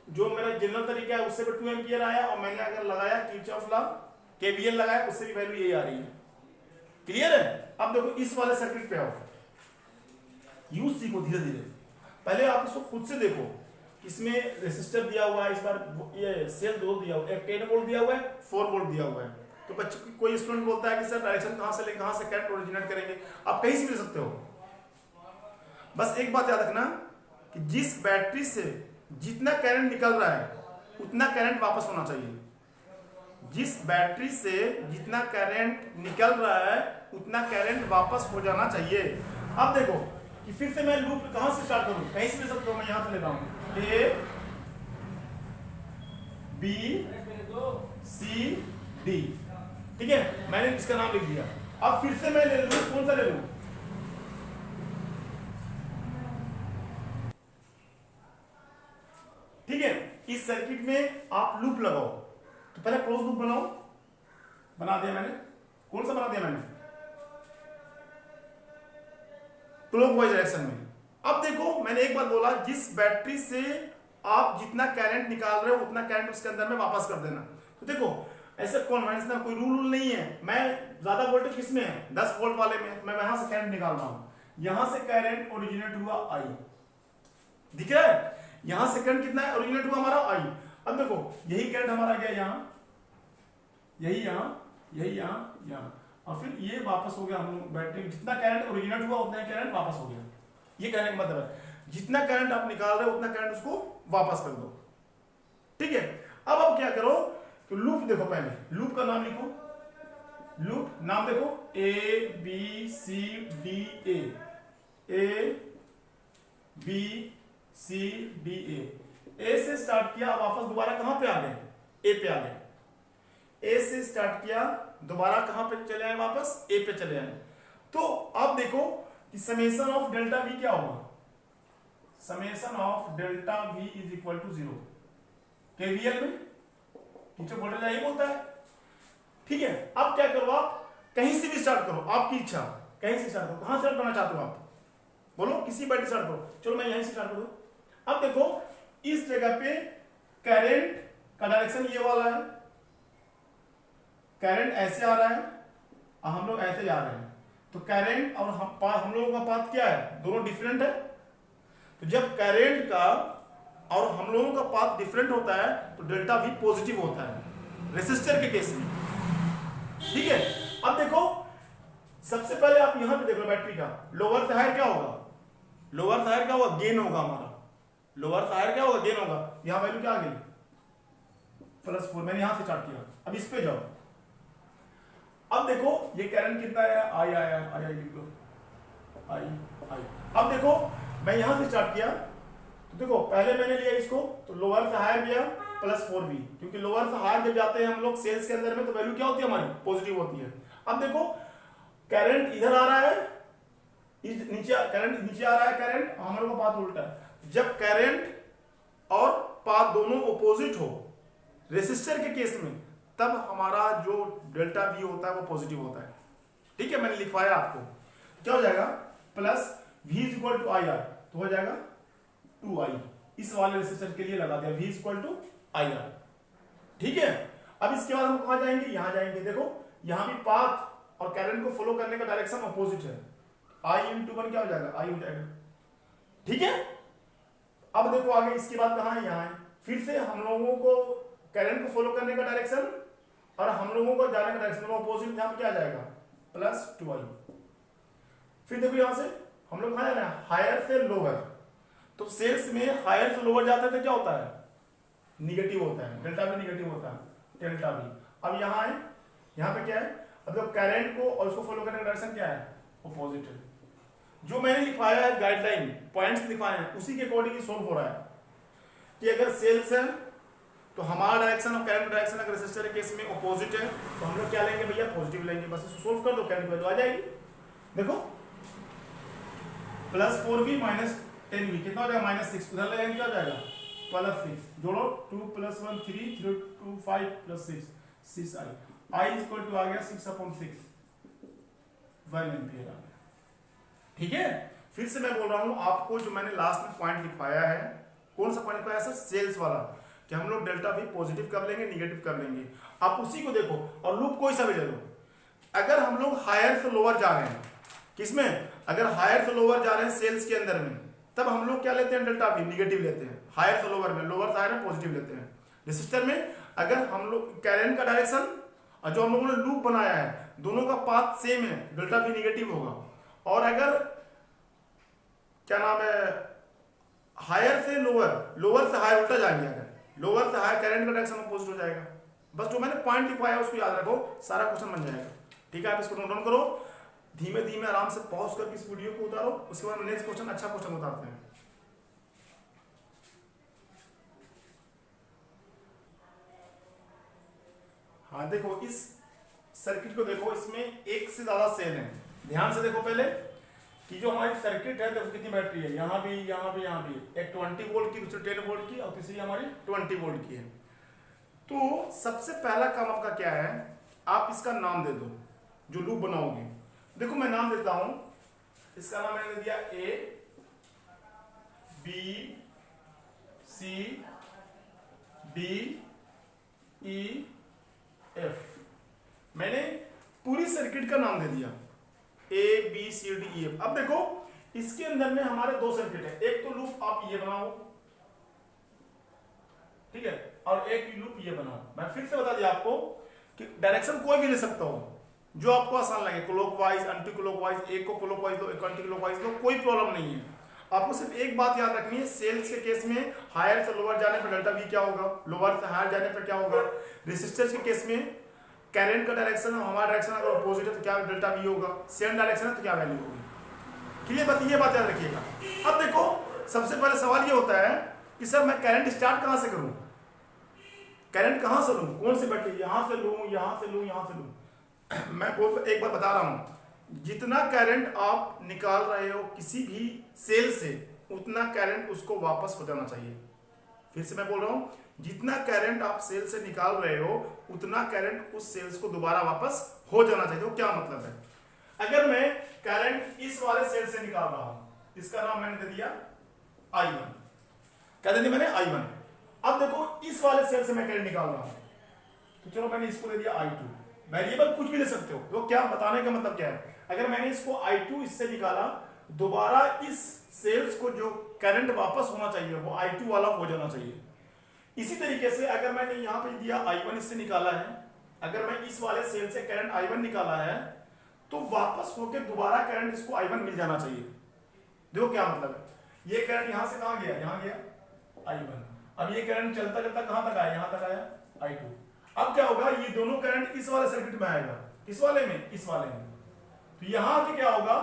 जो मेरा जनरल तरीका है उससे भी 2 एम्पियर आया, और मैंने अगर लगाया किरचॉफ लॉ केवीएल लगाया, उससे भी वैल्यू यही आ रही है। क्लियर है। अब देखो इस वाले सर्किट पे आओ, यूज सीखो धीरे धीरे। पहले आप इसको खुद से देखो, इसमें रेसिस्टर दिया हुआ है, इस बार ये सेल 2 दिया हुआ है, एक 10 वोल्ट दिया हुआ है, 4 वोल्ट दिया हुआ है। तो बच्चे कोई स्टूडेंट बोलता है कि सर डायरेक्शन कहां से ले, कहां से करंट ओरिजिनेट करेंगे, आप कहीं से भी ले सकते हो। बस एक बात याद रखना कि जिस बैटरी से जितना करंट निकल रहा है उतना करंट वापस होना चाहिए। जिस बैटरी से जितना करंट निकल रहा है उतना करंट वापस हो जाना चाहिए। अब देखो कि फिर से मैं लूप कहां से स्टार्ट करूं, कहीं से ले सकता हूं, मैं यहां से ले रहा हूं, A B C D। ठीक है, मैंने इसका नाम लिख दिया। अब फिर से मैं ले लूं, कौन सा ले लूं, ठीक है। इस सर्किट में आप लूप लगाओ, तो पहले क्लोज लूप बनाओ, बना दिया मैंने। कौन सा बना दिया मैंने, क्लॉकवाइज डायरेक्शन में। अब देखो मैंने एक बार बोला, जिस बैटरी से आप जितना करंट निकाल रहे हो उतना करंट उसके अंदर में वापस कर देना। तो देखो ऐसे कन्वेंशनल कोई रूल नहीं है, मैं ज्यादा वोल्टेज किसमें है, 10 वोल्ट वाले में, मैं वहां से करंट निकाल रहा हूं। यहां से करंट ओरिजिनेट हुआ आई, दिख रहा है, यहां से करंट कितना है, ओरिजिनेट हुआ हमारा आई। अब देखो यही करंट हमारा गया यहां, यही यहां, यही यहां, यहां, और फिर ये वापस हो गया। हम लोग बैटरी जितना करंट ओरिजिनेट हुआ उतना ही करंट वापस हो गया। ये कहने का मतलब है जितना करंट आप निकाल रहे हो उतना करंट उसको वापस कर दो। ठीक है, अब आप क्या करो, तो लूप देखो, पहले लूप का नाम लिखो, लूप नाम देखो, A B C D A, A B C D A से स्टार्ट किया, वापस दोबारा कहां पे आ गए, A पे आ गए। A से स्टार्ट किया, दोबारा कहां पे चले आए, वापस A पे चले आए। तो अब देखो कि समेशन ऑफ डेल्टा V क्या होगा, summation of delta V is equal to 0 KVL में, नीचे वोल्टेज यही बोलता है। ठीक है, अब क्या करो, आप कहीं से भी स्टार्ट करो, आपकी इच्छा, कहीं से स्टार्ट करो, कहां स्टार्ट करना चाहते हो आप, बोलो, किसी बैटरी स्टार्ट करो। चलो मैं यहीं से स्टार्ट करूं। अब देखो इस जगह पे करंट का डायरेक्शन ये वाला है, करंट ऐसे आ रहा है और हम लोग ऐसे जा रहे हैं, तो करंट और हम लोगों का पाथ क्या है, दोनों डिफरेंट है। तो जब करंट का और हम लोगों का पाथ डिफरेंट होता है तो डेल्टा भी पॉजिटिव होता है रेसिस्टर के केस में। ठीक है, अब देखो सबसे पहले आप यहां पे देख लो बैटरी का लोअर साइड क्या होगा, लोअर साइड क्या होगा, गेन होगा हमारा, लोअर साइड क्या होगा, गेन होगा। यहां वैल्यू क्या आ गई, +4, मैंने यहां से स्टार्ट किया। अब इस पे जाओ, अब देखो ये करंट कितना है, आई आया, आई लिख लो, आई। अब देखो मैं यहां से स्टार्ट किया, तो देखो पहले मैंने लिया इसको, तो लोअर से हायर गया +4b, क्योंकि लोअर से हायर जब जाते हैं हम लोग सेल्स के अंदर में तो वैल्यू क्या होती है हमारी, पॉजिटिव होती है। अब देखो करंट इधर आ रहा है, नीचे करंट नीचे आ रहा है, करंट हम लोग का पाथ उल्टा है। जब करंट और पाथ दोनों ऑपोजिट हो रेसिस्टर के केस में, तब हमारा जो डेल्टा V होता है वो पॉजिटिव होता है। ठीक है, मैंने लिखवाया आपको, क्या हो जाएगा, +V = IR, तो हो जाएगा 2i, इस वाले रेसिस्टर के लिए लगा दिया v equal to I R. ठीक है, अब इसके बाद हम कहां जाएंगे, यहां जाएंगे। देखो यहां भी पाथ और करंट को फॉलो करने का डायरेक्शन अपोजिट है, i इंटू 1 क्या हो जाएगा, i हो जाएगा। ठीक है, अब देखो आगे इसके बाद कहां है, यहां है। फिर से हम लोगों को करंट को फॉलो करने का डायरेक्शन और हम लोगों को जाने का डायरेक्शन अपोजिट, यहां पे क्या आ जाएगा, प्लस 2i। फिर देखो यहां से हम लोग कहां जा रहे हैं, हायर से लोअर। तो सेल्स में हायर से लोअर जाते हैं तो क्या होता है, निगेटिव होता है, डेल्टा भी निगेटिव होता है, डेल्टा भी। अब यहाँ है, यहाँ पे क्या है, अब जब करंट को और उसको फॉलो करने का डायरेक्शन क्या है, अपोजिट है। जो मैंने लिखवाया है गाइडलाइन पॉइंट्स लिखवाए हैं उसी के अकॉर्डिंग सोल्व हो रहा है कि अगर सेल्स है तो हमारा डायरेक्शन और करंट डायरेक्शन अगर रेसिस्टर के केस में अपोजिट है तो हम लोग क्या लेंगे भैया, पॉजिटिव लेंगे। बस इसको सोल्व कर दो, करंट वैल्यू आ जाएगी। देखो प्लस 4v माइनस 10v कितना हो जाएगा, -6। उधर लगाएंगे क्या हो जाएगा, +6। जोड़ो 2 + 1 3 3 2 5 + 6 6i। i इक्वल टू आ गया 6/6 1 एम्पीयर आ गया। ठीक है, फिर से मैं बोल रहा हूं आपको, जो मैंने लास्ट में पॉइंट लिखवाया है, कौन सा पॉइंट लिखवाया सर, सेल्स वाला, कि हम लोग डेल्टा भी पॉजिटिव कर लेंगे, निगेटिव कर लेंगे। आप उसी को देखो और लूप कोई सा भी ले लो। अगर हम लोग हायर से लोअर जा रहे हैं, किसमें, अगर हायर से लोअर जा रहे हैं सेल्स के अंदर में, तब हम लोग क्या लेते हैं, डेल्टा भी निगेटिव लेते हैं। हायर से लोअर में, लोअर से हायर में पॉजिटिव लेते हैं। रेसिस्टर में अगर हम लोग करंट का डायरेक्शन और जो हम लोगों ने लूप बनाया है दोनों का पाथ सेम है, डेल्टा भी निगेटिव होगा। और अगर क्या नाम है, हायर से लोअर, लोअर से हायर उल्टा जाएंगे, अगर लोअर से हायर करंट का डायरेक्शन अपोजिट हो जाएगा। बस जो मैंने पॉइंट लिखवाया उसको याद रखो, सारा क्वेश्चन बन जाएगा। ठीक है, आप इसको नोट डाउन करो, धीमे धीमे आराम से पॉज करके इस वीडियो को उतारो, उसके बाद नेक्स्ट क्वेश्चन, अच्छा क्वेश्चन उतारते हैं। हाँ देखो इस सर्किट को देखो, इसमें एक से ज्यादा सेल है। ध्यान से देखो पहले कि जो हमारी सर्किट है देखो कितनी बैटरी है, यहाँ भी यहाँ भी यहाँ भी, एक 20 वोल्ट की, दूसरी 10 वोल्ट की और तीसरी हमारी 20 वोल्ट की है। तो सबसे पहला काम आपका क्या है, आप इसका नाम दे दो जो लूप बनाओगे। देखो मैं नाम देता हूं, इसका नाम मैंने दिया A B C D E F। मैंने पूरी सर्किट का नाम दे दिया A B C D E F। अब देखो इसके अंदर में हमारे दो सर्किट है, एक तो लूप आप ये बनाओ, ठीक है, और एक लूप ये बनाओ। मैं फिर से बता दिया आपको कि डायरेक्शन कोई भी ले सकता हो, जो आपको आसान लगे, क्लॉकवाइज, एंटी क्लॉकवाइज, एक को क्लॉकवाइज लो, एक एंटी क्लॉकवाइज लो, कोई प्रॉब्लम नहीं है। आपको सिर्फ एक बात याद रखनी है, सेल्स के केस में हायर से लोअर जाने पर डेल्टा वी क्या होगा, लोअर से हायर जाने पर क्या होगा। रेसिस्टर्स के केस में करंट का डायरेक्शन हमारा डायरेक्शन अगर अपोजिट है तो क्या डेल्टा वी होगा, सेम डायरेक्शन है तो क्या वैल्यू होगी। क्लियर बात, ये बात याद रखिएगा। अब देखो सबसे पहले सवाल ये होता है कि सर मैं करंट स्टार्ट कहां से करूं, करंट कहां से लूं, कौन सी बैटरी, यहां से लूं, यहां से लूं, यहां से लूं। मैं एक बार बता रहा हूं, जितना करंट आप निकाल रहे हो किसी भी सेल से उतना करंट उसको वापस हो जाना चाहिए। फिर से मैं बोल रहा हूं, जितना करंट आप सेल से निकाल रहे हो उतना करंट उस सेल्स को दोबारा वापस हो जाना चाहिए। तो क्या मतलब है, अगर मैं करंट इस वाले सेल से निकाल रहा हूं, इसका नाम मैंने दे दिया I1, क्या दे दिया मैंने, I1। अब देखो इस वाले सेल से मैं करंट निकाल रहा हूं, तो चलो मैंने इसको दे दिया I2। वेरिएबल कुछ भी ले सकते हो, तो क्या बताने का मतलब क्या है, अगर मैंने इसको I2 इससे निकाला, दोबारा इस सेल्स को जो करंट वापस होना चाहिए वो I2 वाला हो जाना चाहिए। इसी तरीके से अगर मैंने यहां पे दिया I1 इससे निकाला है, अगर मैं इस वाले सेल से करंट I1 निकाला है तो वापस होकर दोबारा करंट इसको I1 मिल जाना चाहिए। देखो क्या मतलब है, ये करंट यहां से कहां गया, यहां गया I1। अब ये करंट चलता चलता कहां तक आया, यहां तक आया I2। अब क्या होगा, ये दोनों करंट इस वाले सर्किट में आएगा, इस वाले में, इस वाले में, तो यहां के क्या होगा,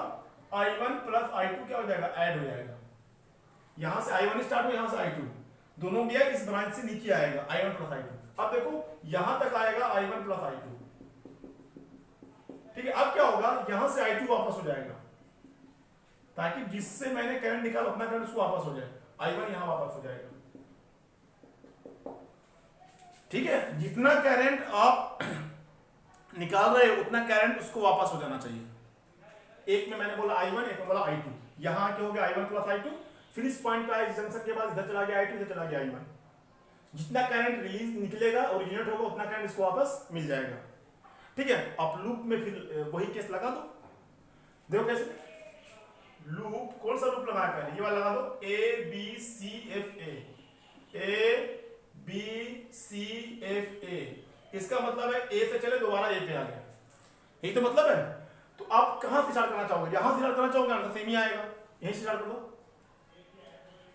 I1 प्लस I2 क्या हो जाएगा, ऐड हो जाएगा। यहां से I1 स्टार्ट हो, यहां से I2, दोनों गया इस ब्रांच से नीचे आएगा I1 प्लस I2। अब देखो यहां तक आएगा I1 प्लस I2, ठीक है। अब क्या होगा, यहां से I2 वापस हो जाएगा, ताकि जिससे मैंने करंट निकाला अपना करंट उसको वापस हो जाए, I1 यहां वापस हो जाएगा, ठीक है। जितना करंट आप निकाल रहे हो उतना करंट उसको वापस हो जाना चाहिए। एक में मैंने बोला I1, एक में बोला I2, यहां क्या हो गया I1 प्लस I2, फिर इस पॉइंट पे इस जंक्शन के बाद इधर चला गया I2, इधर चला गया I1। जितना करंट रिलीज निकलेगा ओरिजिनेट होगा उतना करंट इसको वापस मिल जाएगा। ठीक है, आप लूप में फिर वही केस लगा दो। देखो कैसे, लूप कौन सा लूप लगाया पहले, ये वाला लगा दो, A B C F A। इसका मतलब है A से चले दोबारा A पे आ गया, यही तो मतलब है। तो आप कहां से स्टार्ट करना चाहोगे, यहां से स्टार्ट करना चाहोगे, आंसर सेम ही आएगा, यहीं से स्टार्ट कर दो।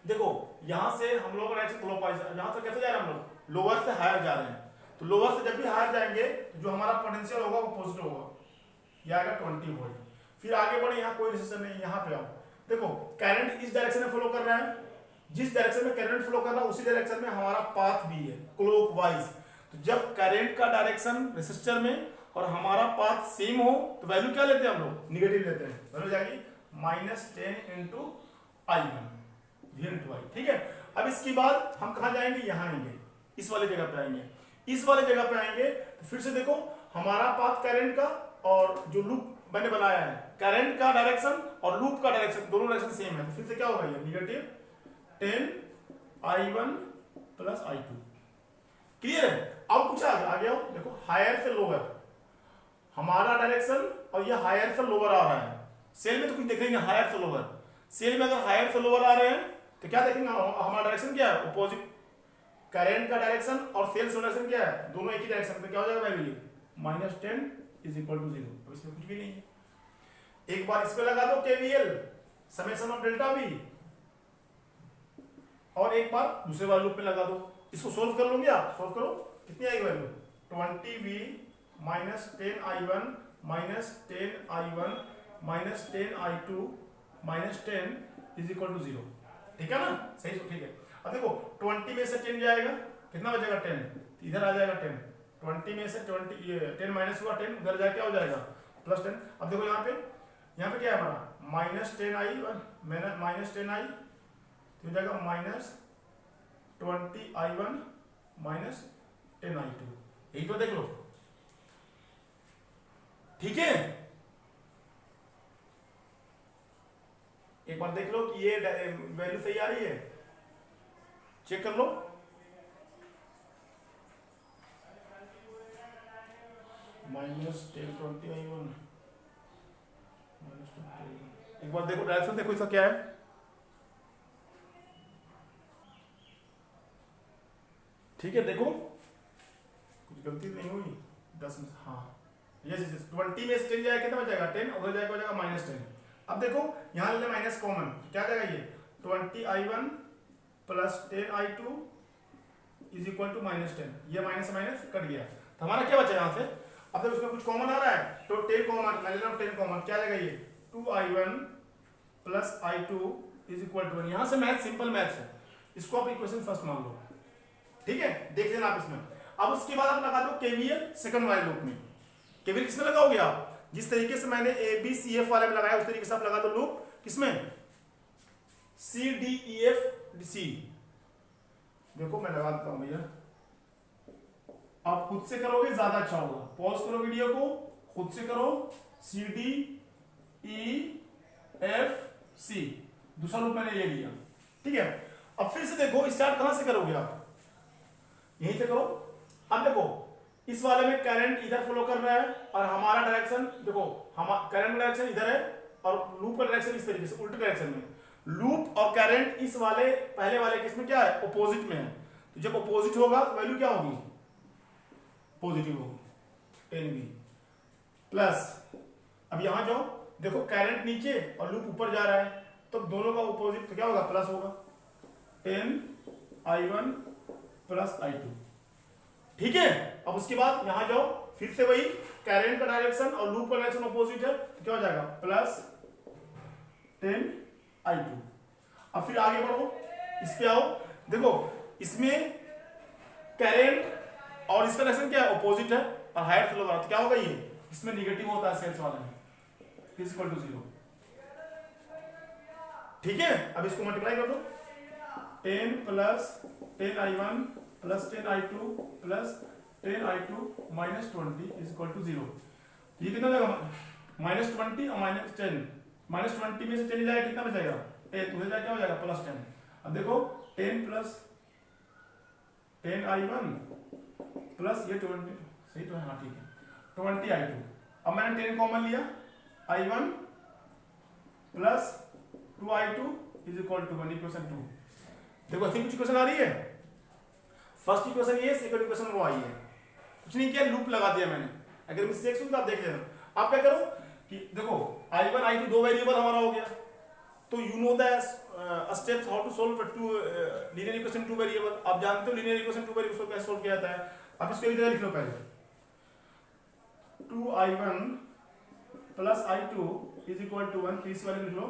देखो यहां से हम लोग राइट से क्लॉकवाइज, यहां से कैसे जा रहे हैं हम लोग, लोअर से हायर जा रहे हैं। तो लोअर से जब भी हायर जाएंगे तो जो हमारा पोटेंशियल होगा वो पॉजिटिव होगा, ये आएगा 20 वोल्ट। फिर आगे बढ़े, यहाँ कोई रेजिस्टेंस नहीं, यहाँ पे आओ, देखो करंट इस डायरेक्शन में फ्लो कर रहा है, जिस डायरेक्शन में करंट फ्लो कर रहा है उसी डायरेक्शन में हमारा पाथ भी है क्लॉकवाइज। तो जब करंट का डायरेक्शन रेसिस्टर में और हमारा पाथ सेम हो तो वैल्यू क्या लेते हैं हम लोग, निगेटिव लेते हैं, वैल्यू जाएगी -10 इंटू I1 V I। ठीक है, अब इसके बाद हम कहां जाएंगे, यहां आएंगे, इस वाले जगह पे आएंगे, इस वाले जगह पे आएंगे। तो फिर से देखो हमारा पाथ करंट का और जो लूप मैंने बनाया है, करंट का डायरेक्शन और लूप का डायरेक्शन दोनों डायरेक्शन सेम है। तो फिर से क्या होगा, ये -10 I1 प्लस I2। क्लियर है, अब कुछ आ गया हो, देखो हायर से लोअर हमारा डायरेक्शन और ये हायर से लोअर आ रहा है। सेल में तो कुछ देखेंगे हायर से लोअर, सेल में अगर हायर से लोअर आ रहे हैं तो क्या देखेंगे, हमारा डायरेक्शन क्या है, अपोजिट। करंट का डायरेक्शन और सेल से डायरेक्शन क्या है, दोनों एक ही डायरेक्शन, तो क्या हो जाएगा वैल्यू -10 = 0। अब इसमें कुछ भी नहीं है। एक बार इस पे लगा दो KVL, summation of delta V, और एक बार दूसरे वाले लूप में लगा दो। इसको सोल्व कर लोगे आप, सोल्व करो, कितनी आएगी value, 20V -10 I1 -10 I1 -10 I2 -10 = 0। ठीक है ना, सही, ठीक है। अब देखो 20 में से 10 जाएगा, कितना बचेगा 10, तो इधर आ जाएगा 10, 20 में से 10 माइनस हुआ 10, उधर जाके क्या हो जाएगा +10। अब देखो यहाँ पे क्या है हमारा -10 I1 -10 I, तो हो जाएगा -20 I1 -10 I2, यही तो देख लो। ठीक है, एक बार देख लो कि ये वैल्यू सही आ रही है, चेक कर लो। -10 20 I1 -20। एक बार देखो डायरेक्शन, देखो इसका क्या है, ठीक है, देखो कुछ गलती नहीं हुई, 10 में, हाँ यस 20 में से 10 जाएगा, कितना बचेगा 10, उधर जाएगा हो जाएगा -10। अब देखो यहाँ ले माइनस कॉमन, क्या जाएगा ये 20 I1 प्लस 10 I2 = -10, ये माइनस माइनस कट गया, तो हमारा क्या बचा यहाँ से। अब देखो उसमें कुछ कॉमन आ रहा है तो 10 कॉमन, मैं ले रहा हूँ 10 कॉमन, क्या जाएगा ये 2 I1 प्लस I2 = 1। यहाँ से मैथ सिंपल मैथ्स है, इसको आप इक्वेशन फर्स्ट मान लो। ठीक है, देख लेना आप इसमें। अब उसके बाद आप लगा दो KVL सेकंड वाले लूप में। KVL किसमें लगाओगे आप, जिस तरीके से मैंने ABCF वाले में लगाया उस तरीके से आप लगा दो लूप, किसमें CDEFC। देखो मैं लगा देता हूं भैया, आप खुद से करोगे ज्यादा अच्छा होगा, पॉज करो वीडियो को, खुद से करो। CDEFC दूसरा लूप मैंने ये लिया। ठीक है, अब फिर से देखो स्टार्ट कहां से करोगे आप, यहीं से करो। अब देखो इस वाले में करंट इधर फ्लो कर रहा है और हमारा डायरेक्शन देखो, हमारा करंट डायरेक्शन इधर है और लूप का डायरेक्शन इस तरीके से उल्टे डायरेक्शन में। लूप और करंट इस वाले पहले वाले केस में क्या है, अपोजिट में है। तो जब अपोजिट होगा तो वैल्यू क्या होगी, पॉजिटिव होगी, 10V प्लस। अब यहां जाओ, देखो करंट नीचे और लूप ऊपर जा रहा है, तो दोनों का अपोजिट तो क्या होगा, प्लस होगा, 10 I1 प्लस I2। ठीक है, अब उसके बाद यहां जाओ, फिर से वही करंट का डायरेक्शन और लूप का डायरेक्शन अपोजिट है, तो क्या हो जाएगा प्लस 10 I2। अब फिर आगे बढ़ो, इस पे आओ, देखो इसमें करंट और इसका डायरेक्शन क्या है, अपोजिट है और हायर फ्लो तो क्या होगा, ये इसमें निगेटिव होता है सेल्स वाले में, = 0। ठीक है, अब इसको मल्टीप्लाई कर दो, 10 plus 10 I1 plus 10 I2 plus 10 I2 minus 20 = 0। ये कितना जाएगा, -20 और -10, -20 में से चले जाएगा, कितना बचेगा उधर जाके क्या हो जाएगा प्लस 10। अब देखो 10 प्लस 10i1 प्लस ये 20, सही तो है, हाँ ठीक है, 20i2। अब मैंने 10 कॉमन लिया, i1 plus 2i2 is equal to 1, equation 2। देखो कुछ इक्वेशन आ रही है, फर्स्ट इक्वेशन ये, सेकंड इक्वेशन वो आई है, कुछ नहीं किया, लूप लगा दिया मैंने। अगर मिस्टेक्स हुई तो आप देख लेना। आप क्या करो कि देखो i1 i2 दो वेरिएबल हमारा हो गया, तो you know the steps how to solve two linear equation two variable. आप जानते हो लीनियर इक्वेशन टू वेरिएबल को कैसे सॉल्व किया जाता है। आप इसको एक जगह लिख लो पहले, 2i1 plus i2 is equal to 1, फिर इस वाले लिख लो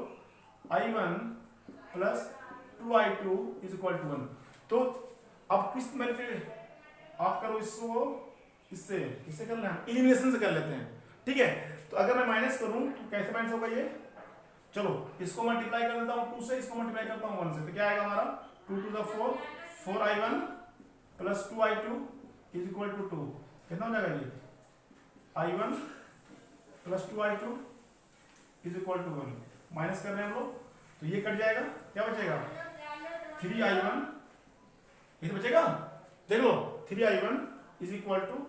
i1 plus 2i2 is equal to 1। तो अब किस मैंने फिर आप करो इसको, इससे इससे कर लें, एलिमिनेशन से कर लेते हैं, ठीक है। तो अगर मैं माइनस करूं तो कैसे माइनस होगा ये, चलो इसको मल्टीप्लाई कर देता हूं 2 से, इसको मल्टीप्लाई करता हूं 1 से, तो क्या आएगा हमारा 2 to the 4, 4i1 plus 2i2 is equal to 2। कितना हो जाएगा ये, i1 plus 2i2 is equal to 1। Minus कर रहे हैं हम लोग, तो ये कट जाएगा, क्या बचेगा 3i1, ये तो बचेगा, देख लो 3i1 is equal to,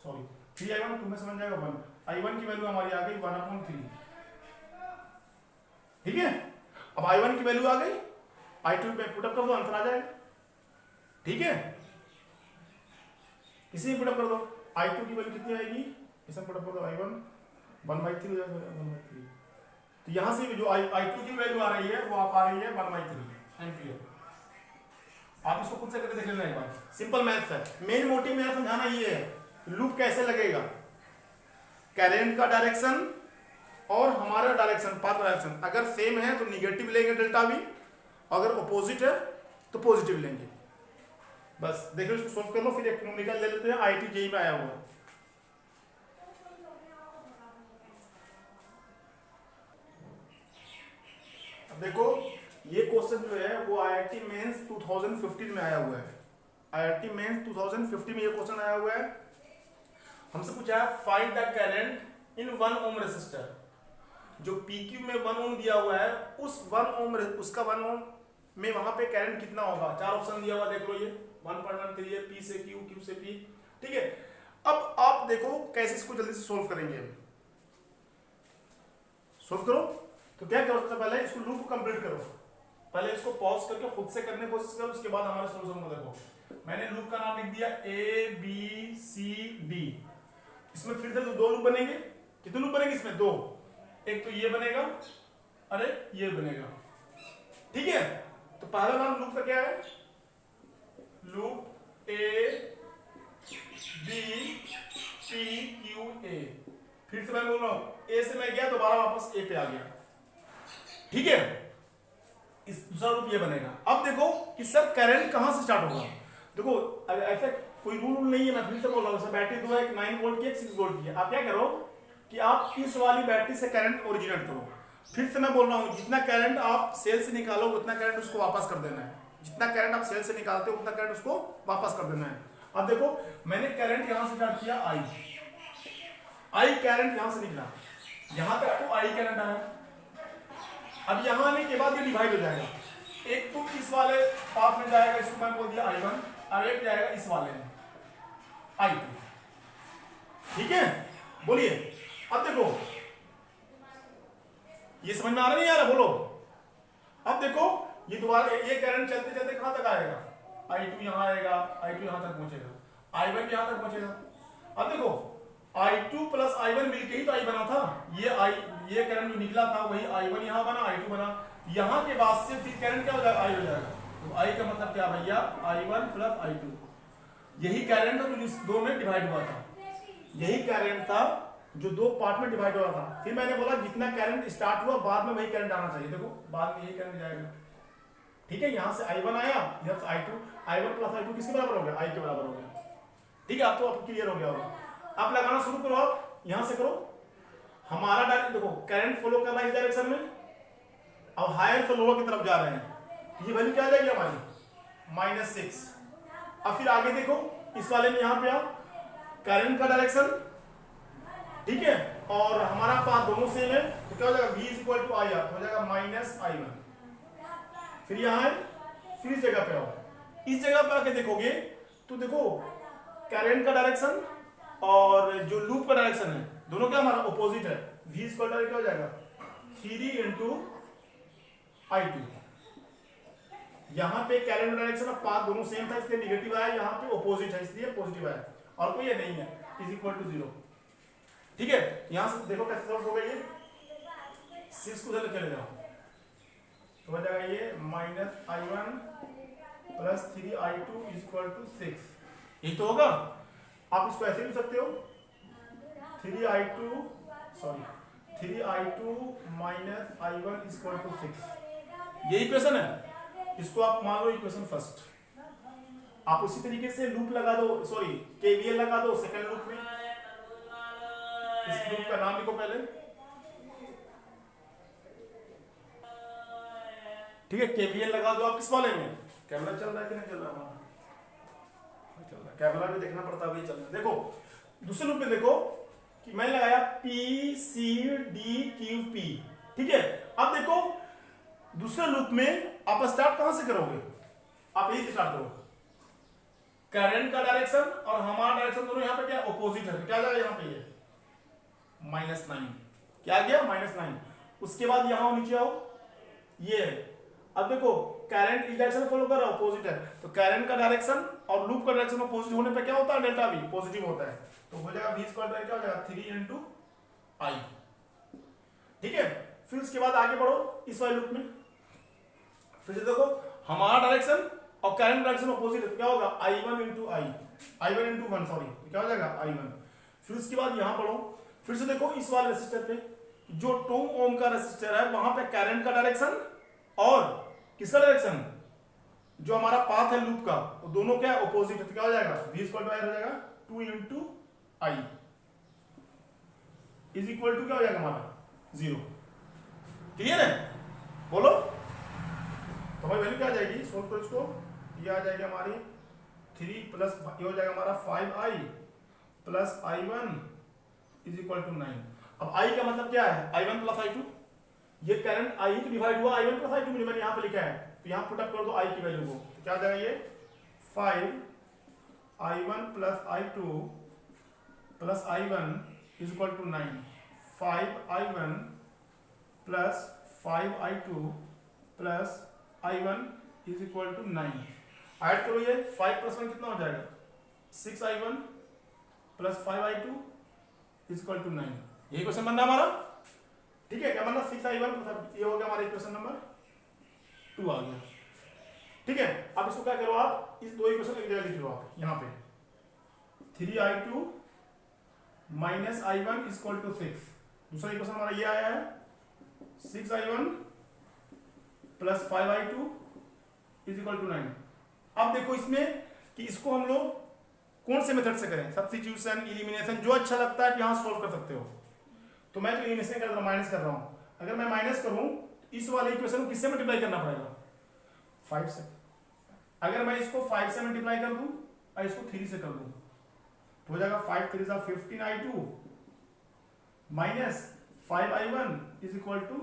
sorry 3i1 2 में समझ जाएगा 1, i1 की वैल्यू हमारी आ गई 1/3, ठीक है। अब i1 की वैल्यू आ गई, i2 पे पुटअप कर दो, आंसर आ जाएगा, ठीक है। इसी में पुटअप कर दो, i2 की वैल्यू कितनी आएगी, इसमें पुटअप कर दो i1 1/3 हो जाएगा, 1/3। तो यहां से जो i2 की वैल्यू आ रही है वो आप आ रही है 1/3 एम्पियर। आप इसको खुद से करके देख लेना एक बार, सिंपल मैथ्स है। मेन मोटिव मेरा समझाना ये है लूप कैसे लगेगा, करंट का डायरेक्शन और हमारा डायरेक्शन, पाथ डायरेक्शन अगर सेम है तो निगेटिव लेंगे डेल्टा वी, अगर अपोजिट है तो पॉजिटिव लेंगे। बस देख लो, इसको सोल्व कर लो, फिर एक न्यूमेरिकल ले लेते हैं, आईआईटी जेईई में आया हुआ है। अब देखो ये क्वेश्चन जो है वो आईआईटी मेंस 2015 में आया हुआ है, आईआईटी मेंस 2015 में ये क्वेश्चन आया हुआ है। हमसे पूछा है find the current in 1 ohm resistor, जो पीक्यू में 1 ओम दिया हुआ है, उस 1 ओम उसका 1 ओम में वहां पे करंट कितना होगा। 4 ऑप्शन दिया हुआ देख लो, ये 1.13 है, पी से क्यू, क्यू से पी, ठीक है। अब आप देखो कैसे इसको जल्दी से सोल्व करेंगे, सोल्व करो। तो क्या करो, सबसे पहले इसको लूप को कंप्लीट करो, पहले इसको पॉज करके खुद से करने की कोशिश करो, उसके बाद हमारे सॉल्यूशन को देखो। मैंने लूप का नाम लिख दिया ए बी सी डी। इसमें फिर से दो लूप बनेंगे, कितने लूप बनेंगे इसमें, 2। एक तो ये बनेगा, अरे ये बनेगा, ठीक है। तो पहला नाम लूप का क्या है, loop A B C Q A. फिर से मैं बोल रहा हूं, ए से मैं गया दोबारा वापस ए पे आ गया, ठीक है। इस दूसरा लूप ये बनेगा। अब देखो कि सर करंट कहां से स्टार्ट होगा। देखो ऐसा कोई रूल नहीं है, मैं फिर से बोल रहा हूं, बैटरी 2 है, एक 9 वोल्ट की, एक 6 वोल्ट की है। आप क्या करो कि आप इस वाली बैटरी से करंट ओरिजिनेट करो। फिर से मैं बोल रहा हूं, जितना करंट आप सेल से निकालो उतना करंट उसको वापस कर देना है, जितना करंट आप सेल से निकालते हो उतना करंट उसको वापस कर देना है। अब देखो मैंने करंट यहां से स्टार्ट किया, आई करंट यहां से निकला, यहां तक तो आई करंट आया। अब यहां आने के बाद ये डिवाइड हो जाएगा, एक तो इस वाले पाथ में जाएगा, इसको मैं बोल दिया i1, और एक जाएगा इस वाले में i2, ठीक है। बोलिए अब देखो ये समझ में आ रहा नहीं आ रहा, बोलो। अब देखो ये दोबारा ये करंट चलते चलते कहां तक आएगा, i2 यहां आएगा, i2 यहां तक पहुंचेगा, i1 यहां तक पहुंचेगा। अब देखो i2 प्लस i1 मिलके ही तो i बना था, ये करंट जो निकला था वही i1 यहां बना, i2 बना। यहां के बाद से फिर करंट क्या हो जाएगा, i हो जाएगा। तो i का मतलब क्या भैया, i1 प्लस i2, यही करंट था जो इस दो में डिवाइड हुआ था, यही करंट था जो दो पार्ट में डिवाइड हुआ था। फिर मैंने बोला जितना करंट स्टार्ट हुआ बाद में वही करंट आना चाहिए। देखो बाद में यही करंट जाएगा, ठीक है। यहां से i1 आया, इधर से i2, i1 प्लस i2 किसके बराबर हो गया, i के बराबर हो गया, ठीक है। आप तो आपको क्लियर हो गया होगा। आप लगाना शुरू करो, आप यहां से करो। हमारा डायरेक्ट देखो करंट फॉलो कर रहा है इस डायरेक्शन में, अब हायर से लोअर की तरफ जा रहे हैं, ये वैल्यू क्या आ जाएगी हमारी -6। अब फिर आगे देखो इस वाले में यहां पे आओ, करंट का डायरेक्शन, ठीक है, और हमारा पाथ दोनों सेम है, तो क्या हो जाएगा v = i हो जाएगा -i1। फिर यहाँ है, फिर इस जगह पे आओ। इस जगह पे आके देखोगे तो देखो करंट का डायरेक्शन और जो लूप का डायरेक्शन है दोनों क्या हमारा ऑपोजिट है। v स्क्वायर डायरेक्ट क्या हो जाएगा 3 इंटू i2। यहाँ पे करंट डायरेक्शन और पाथ दोनों सेम था इसलिए निगेटिव आया, यहाँ पे ऑपोजिट है इसलिए पॉजिटिव आया, और कोई ये नहीं है, इज इक्वल टू 0। ठीक है, यहां से देखो कैसे सॉल्व होगा ये, 6 को उधर चले जाओ तो हो जाएगा ये -i1 plus 3i2 is equal to 6। यही तो होगा। आप इसको ऐसे लिख सकते हो 3i2 minus i1 is equal to 6। ये इक्वेशन है, इसको आप मान लो इक्वेशन फर्स्ट। आप उसी तरीके से लूप लगा दो, सॉरी केवीएल लगा दो सेकंड लूप में। इस लूप का नाम लिखो पहले, ठीक है। केवीएल लगा दो आप किस वाले में, कैमरा चल रहा है कि नहीं चल रहा है, चल रहा है, कैमरा भी देखना पड़ता है, अभी चल रहा है। देखो दूसरे लूप में देखो कि मैं लगाया P C D Q P, ठीक है। अब देखो दूसरे लूप में आप स्टार्ट कहां से करोगे, आप यही से स्टार्ट करो। करंट का डायरेक्शन और हमारा डायरेक्शन दोनों यहाँ पे क्या ऑपोजिट है, क्या जाएगा यहाँ पे ये -9, क्या आ गया -9। उसके बाद यहां नीचे आओ, ये अब देखो करंट इस डायरेक्शन फॉलो कर रहा है, ऑपोजिट है, तो करंट का डायरेक्शन और लूप का डायरेक्शन ऑपोजिट होने पे क्या होता है, डेल्टा v पॉजिटिव होता है, तो हो जाएगा v स्क्वायर क्या हो जाएगा 3 इंटू आई। ठीक है, फिर उसके बाद आगे बढ़ो इस वाले लूप में, फिर से देखो हमारा डायरेक्शन और करंट डायरेक्शन ऑपोजिट है, तो क्या होगा i1 इंटू i1 सॉरी क्या हो जाएगा i1। फिर उसके बाद यहां पढ़ो, फिर से देखो इस वाले रेसिस्टर पे जो 2 ओम का रेसिस्टर है वहां पे करंट का डायरेक्शन और किसका डायरेक्शन, जो हमारा पाथ है लूप का, वो दोनों क्या ऑपोजिट है, तो क्या हो जाएगा v इक्वल टू हो जाएगा 2 into I is equal to क्या हो जाएगा हमारा 0। क्लियर है, बोलो तो भाई वैल्यू क्या आ जाएगी, सोल्व करो इसको, ये आ जाएगी हमारी 3 प्लस ये हो जाएगा हमारा 5i plus i1 is equal to 9। अब i का मतलब क्या है, i1 प्लस i2, ये करंट i तो डिवाइड हुआ i1 प्लस i2 मैंने यहां पे लिखा है, तो यहां पुट अप कर दो i की वैल्यू को, तो क्या आ जाएगा ये 5i1 plus i2 plus i1 is equal to 9। 5i1 plus 5i2 plus i1 is equal to 9। Add करो ये 5 प्लस 1 कितना हो जाएगा 6i1 plus 5i2 is equal to 9। यही क्वेश्चन बनना हमारा, ठीक है। क्या बनना 6i1 प्लस ये हो गया हमारा इक्वेशन नंबर 2 आ गया, ठीक है। अब इसको क्या करो, आप इस दो इक्वेशन एक जगह लिख लो, आप यहां पे 3i2 minus i1 is equal to 6। दूसरा इक्वेशन हमारा ये आया है 6i1 plus 5i2 is equal to 9। अब देखो इसमें कि इसको हम लोग कौन से मेथड से करें, सब्स्टिट्यूशन, एलिमिनेशन, जो अच्छा लगता है कि यहां सॉल्व कर सकते हो। तो मैं तो एलिमिनेशन कर रहा हूं, माइनस कर रहा हूं। अगर मैं माइनस करूं इस वाले इक्वेशन को किससे मल्टीप्लाई करना पड़ेगा 5 से। अगर मैं इसको 5 से मल्टीप्लाई कर दूं और इसको 3 से कर दूं तो हो जाएगा 5 3 जा 15i2 minus 5i1 is equal to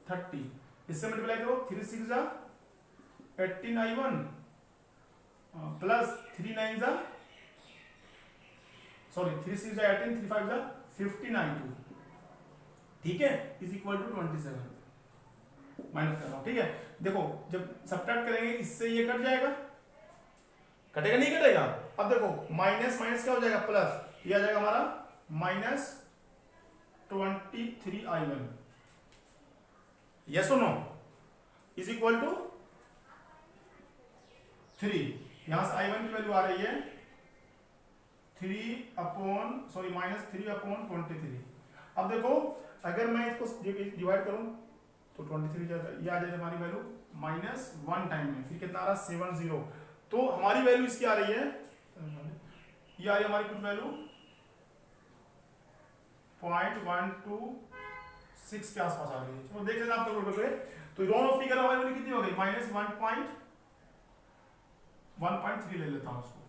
30। इससे मल्टीप्लाई करो 3 6 जा 18i1 प्लस 3 9 जा सॉरी 3 6 जा 18 3 5 जा 15i2, ठीक है, इज इक्वल टू 27। माइनस कर रहा हूं, ठीक है। देखो जब सब्ट्रैक्ट करेंगे इससे ये कट जाएगा, कटेगा नहीं कटेगा। अब देखो माइनस माइनस क्या हो जाएगा प्लस, ये आ जाएगा हमारा माइनस 23i1, यस और नो, इज इक्वल टू 3। यहां से i1 की वैल्यू आ रही है -3/23। अब देखो अगर मैं इसको डिवाइड करूं तो 23 ये आ जाएगी हमारी वैल्यू -1 टाइम में, फिर कितना आ रहा है 70। तो हमारी वैल्यू इसकी आ रही है, ये आ रही है हमारी कुछ वैल्यू 0.126 के आसपास आ रही है। तो देख लेना आप तो राउंड ऑफ फिगर हमारी वैल्यू कितनी हो गई -1.13 ले लेता हूं उसको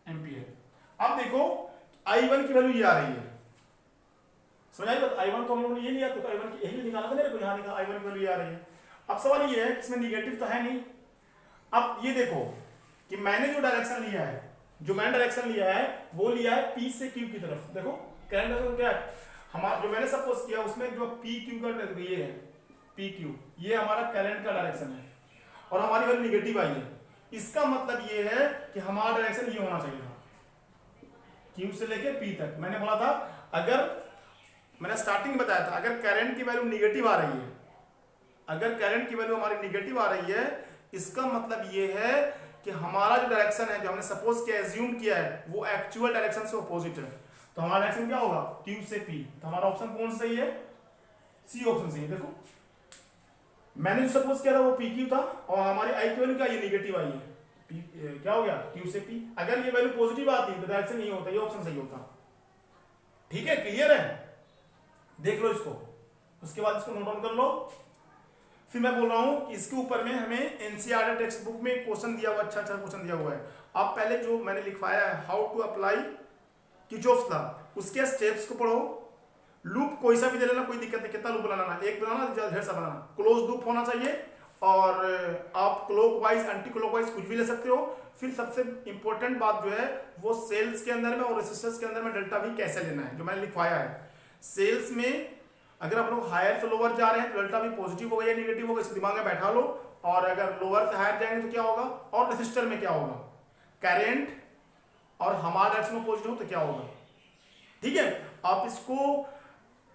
एम्पियर। अब देखो i1 की वैल्यू ये आ रही है, समझ आई बात। i1 को हम लोगों ने ये लिया तो i1 की यही निकाला था मेरे को, यहां निकाला i1 की वैल्यू ये आ रही है। अब सवाल ये है इसमें निगेटिव तो है नहीं। अब ये देखो कि मैंने जो डायरेक्शन लिया है वो लिया है पी से क्यू की तरफ। देखो करंट डायरेक्शन क्या है हमारा, जो मैंने सपोज किया उसमें जो पी क्यू का ये है पी क्यू, ये हमारा करंट का डायरेक्शन है और हमारी वैल्यू निगेटिव आई है। इसका मतलब ये है कि हमारा डायरेक्शन ये होना चाहिए था, क्यू से लेके पी तक। मैंने बोला था, अगर मैंने स्टार्टिंग बताया था, अगर करंट की वैल्यू निगेटिव आ रही है, अगर करंट की वैल्यू हमारी निगेटिव आ रही है, इसका मतलब ये है कि हमारा जो डायरेक्शन है, जो हमने सपोज किया, एज्यूम किया है, वो एक्चुअल डायरेक्शन से अपोजिट है। तो हमारा डायरेक्शन क्या होगा, क्यू से पी। तो हमारा ऑप्शन कौन सही है, सी ऑप्शन सही है। देखो मैंने जो सपोज किया था वो पी क्यू था और हमारी आई की वैल्यू क्या, ये निगेटिव आई है, क्या हो गया, क्यू से पी। अगर ये वैल्यू पॉजिटिव आती तो डायरेक्शन नहीं होता, ये ऑप्शन सही होता। ठीक है, क्लियर है, देख लो इसको, उसके बाद इसको नोट डाउन कर लो। फिर मैं बोल रहा हूं कि इसके ऊपर में हमें एनसीईआरटी टेक्स्ट बुक में क्वेश्चन दिया हुआ, अच्छा क्वेश्चन दिया हुआ है। आप पहले जो मैंने लिखवाया है how to apply Kirchhoff's law, उसके स्टेप्स को पढ़ो। लूप कोई सा भी दे लेना, कोई दिक्कत नहीं, कितना लूप बनाना, एक बनाना, ढेर सा बनाना, क्लोज लूप होना चाहिए। और आप क्लॉकवाइज एंटी क्लॉकवाइज कुछ भी ले सकते हो। फिर सबसे इंपॉर्टेंट बात जो है वो सेल्स के अंदर में और रेसिस्टर्स के अंदर में डेल्टा भी कैसे लेना है, जो मैंने लिखवाया है। सेल्स में अगर आप लोग हायर से लोअर जा रहे हैं तो डेल्टा भी पॉजिटिव होगा या निगेटिव होगा, इसे दिमाग में बैठा लो। और अगर लोअर से हायर जाएंगे तो क्या होगा, और रेसिस्टर में क्या होगा, करंट और हमारा डायरेक्शन में पॉजिटिव हो तो क्या होगा। ठीक है, आप इसको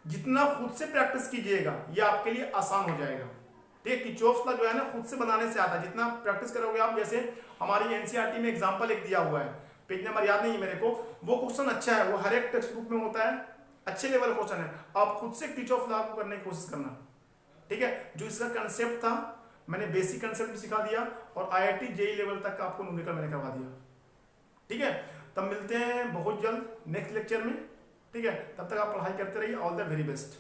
जितना खुद से प्रैक्टिस कीजिएगा ये आपके लिए आसान हो जाएगा। ठीक है, किर्चॉफ्स लॉ जो है ना खुद से बनाने से आता है, जितना प्रैक्टिस करोगे आप। जैसे हमारी एनसीईआरटी में एग्जांपल एक दिया हुआ है, पेज नंबर याद नहीं है मेरे को, वो क्वेश्चन अच्छा है, वो हर एक टेक्स्ट बुक में होता है, अच्छे लेवल क्वेश्चन है। आप खुद से किर्चॉफ्स लॉ को करने की कोशिश करना। ठीक है, जो इसका कंसेप्ट था मैंने बेसिक कंसेप्ट भी सिखा दिया और आईआईटी जेईई लेवल तक का आपको न्यूमेरिकल मैंने करवा दिया। ठीक है, तब मिलते हैं बहुत जल्द नेक्स्ट लेक्चर में। ठीक है, तब तक आप पढ़ाई करते रहिए। All the very best.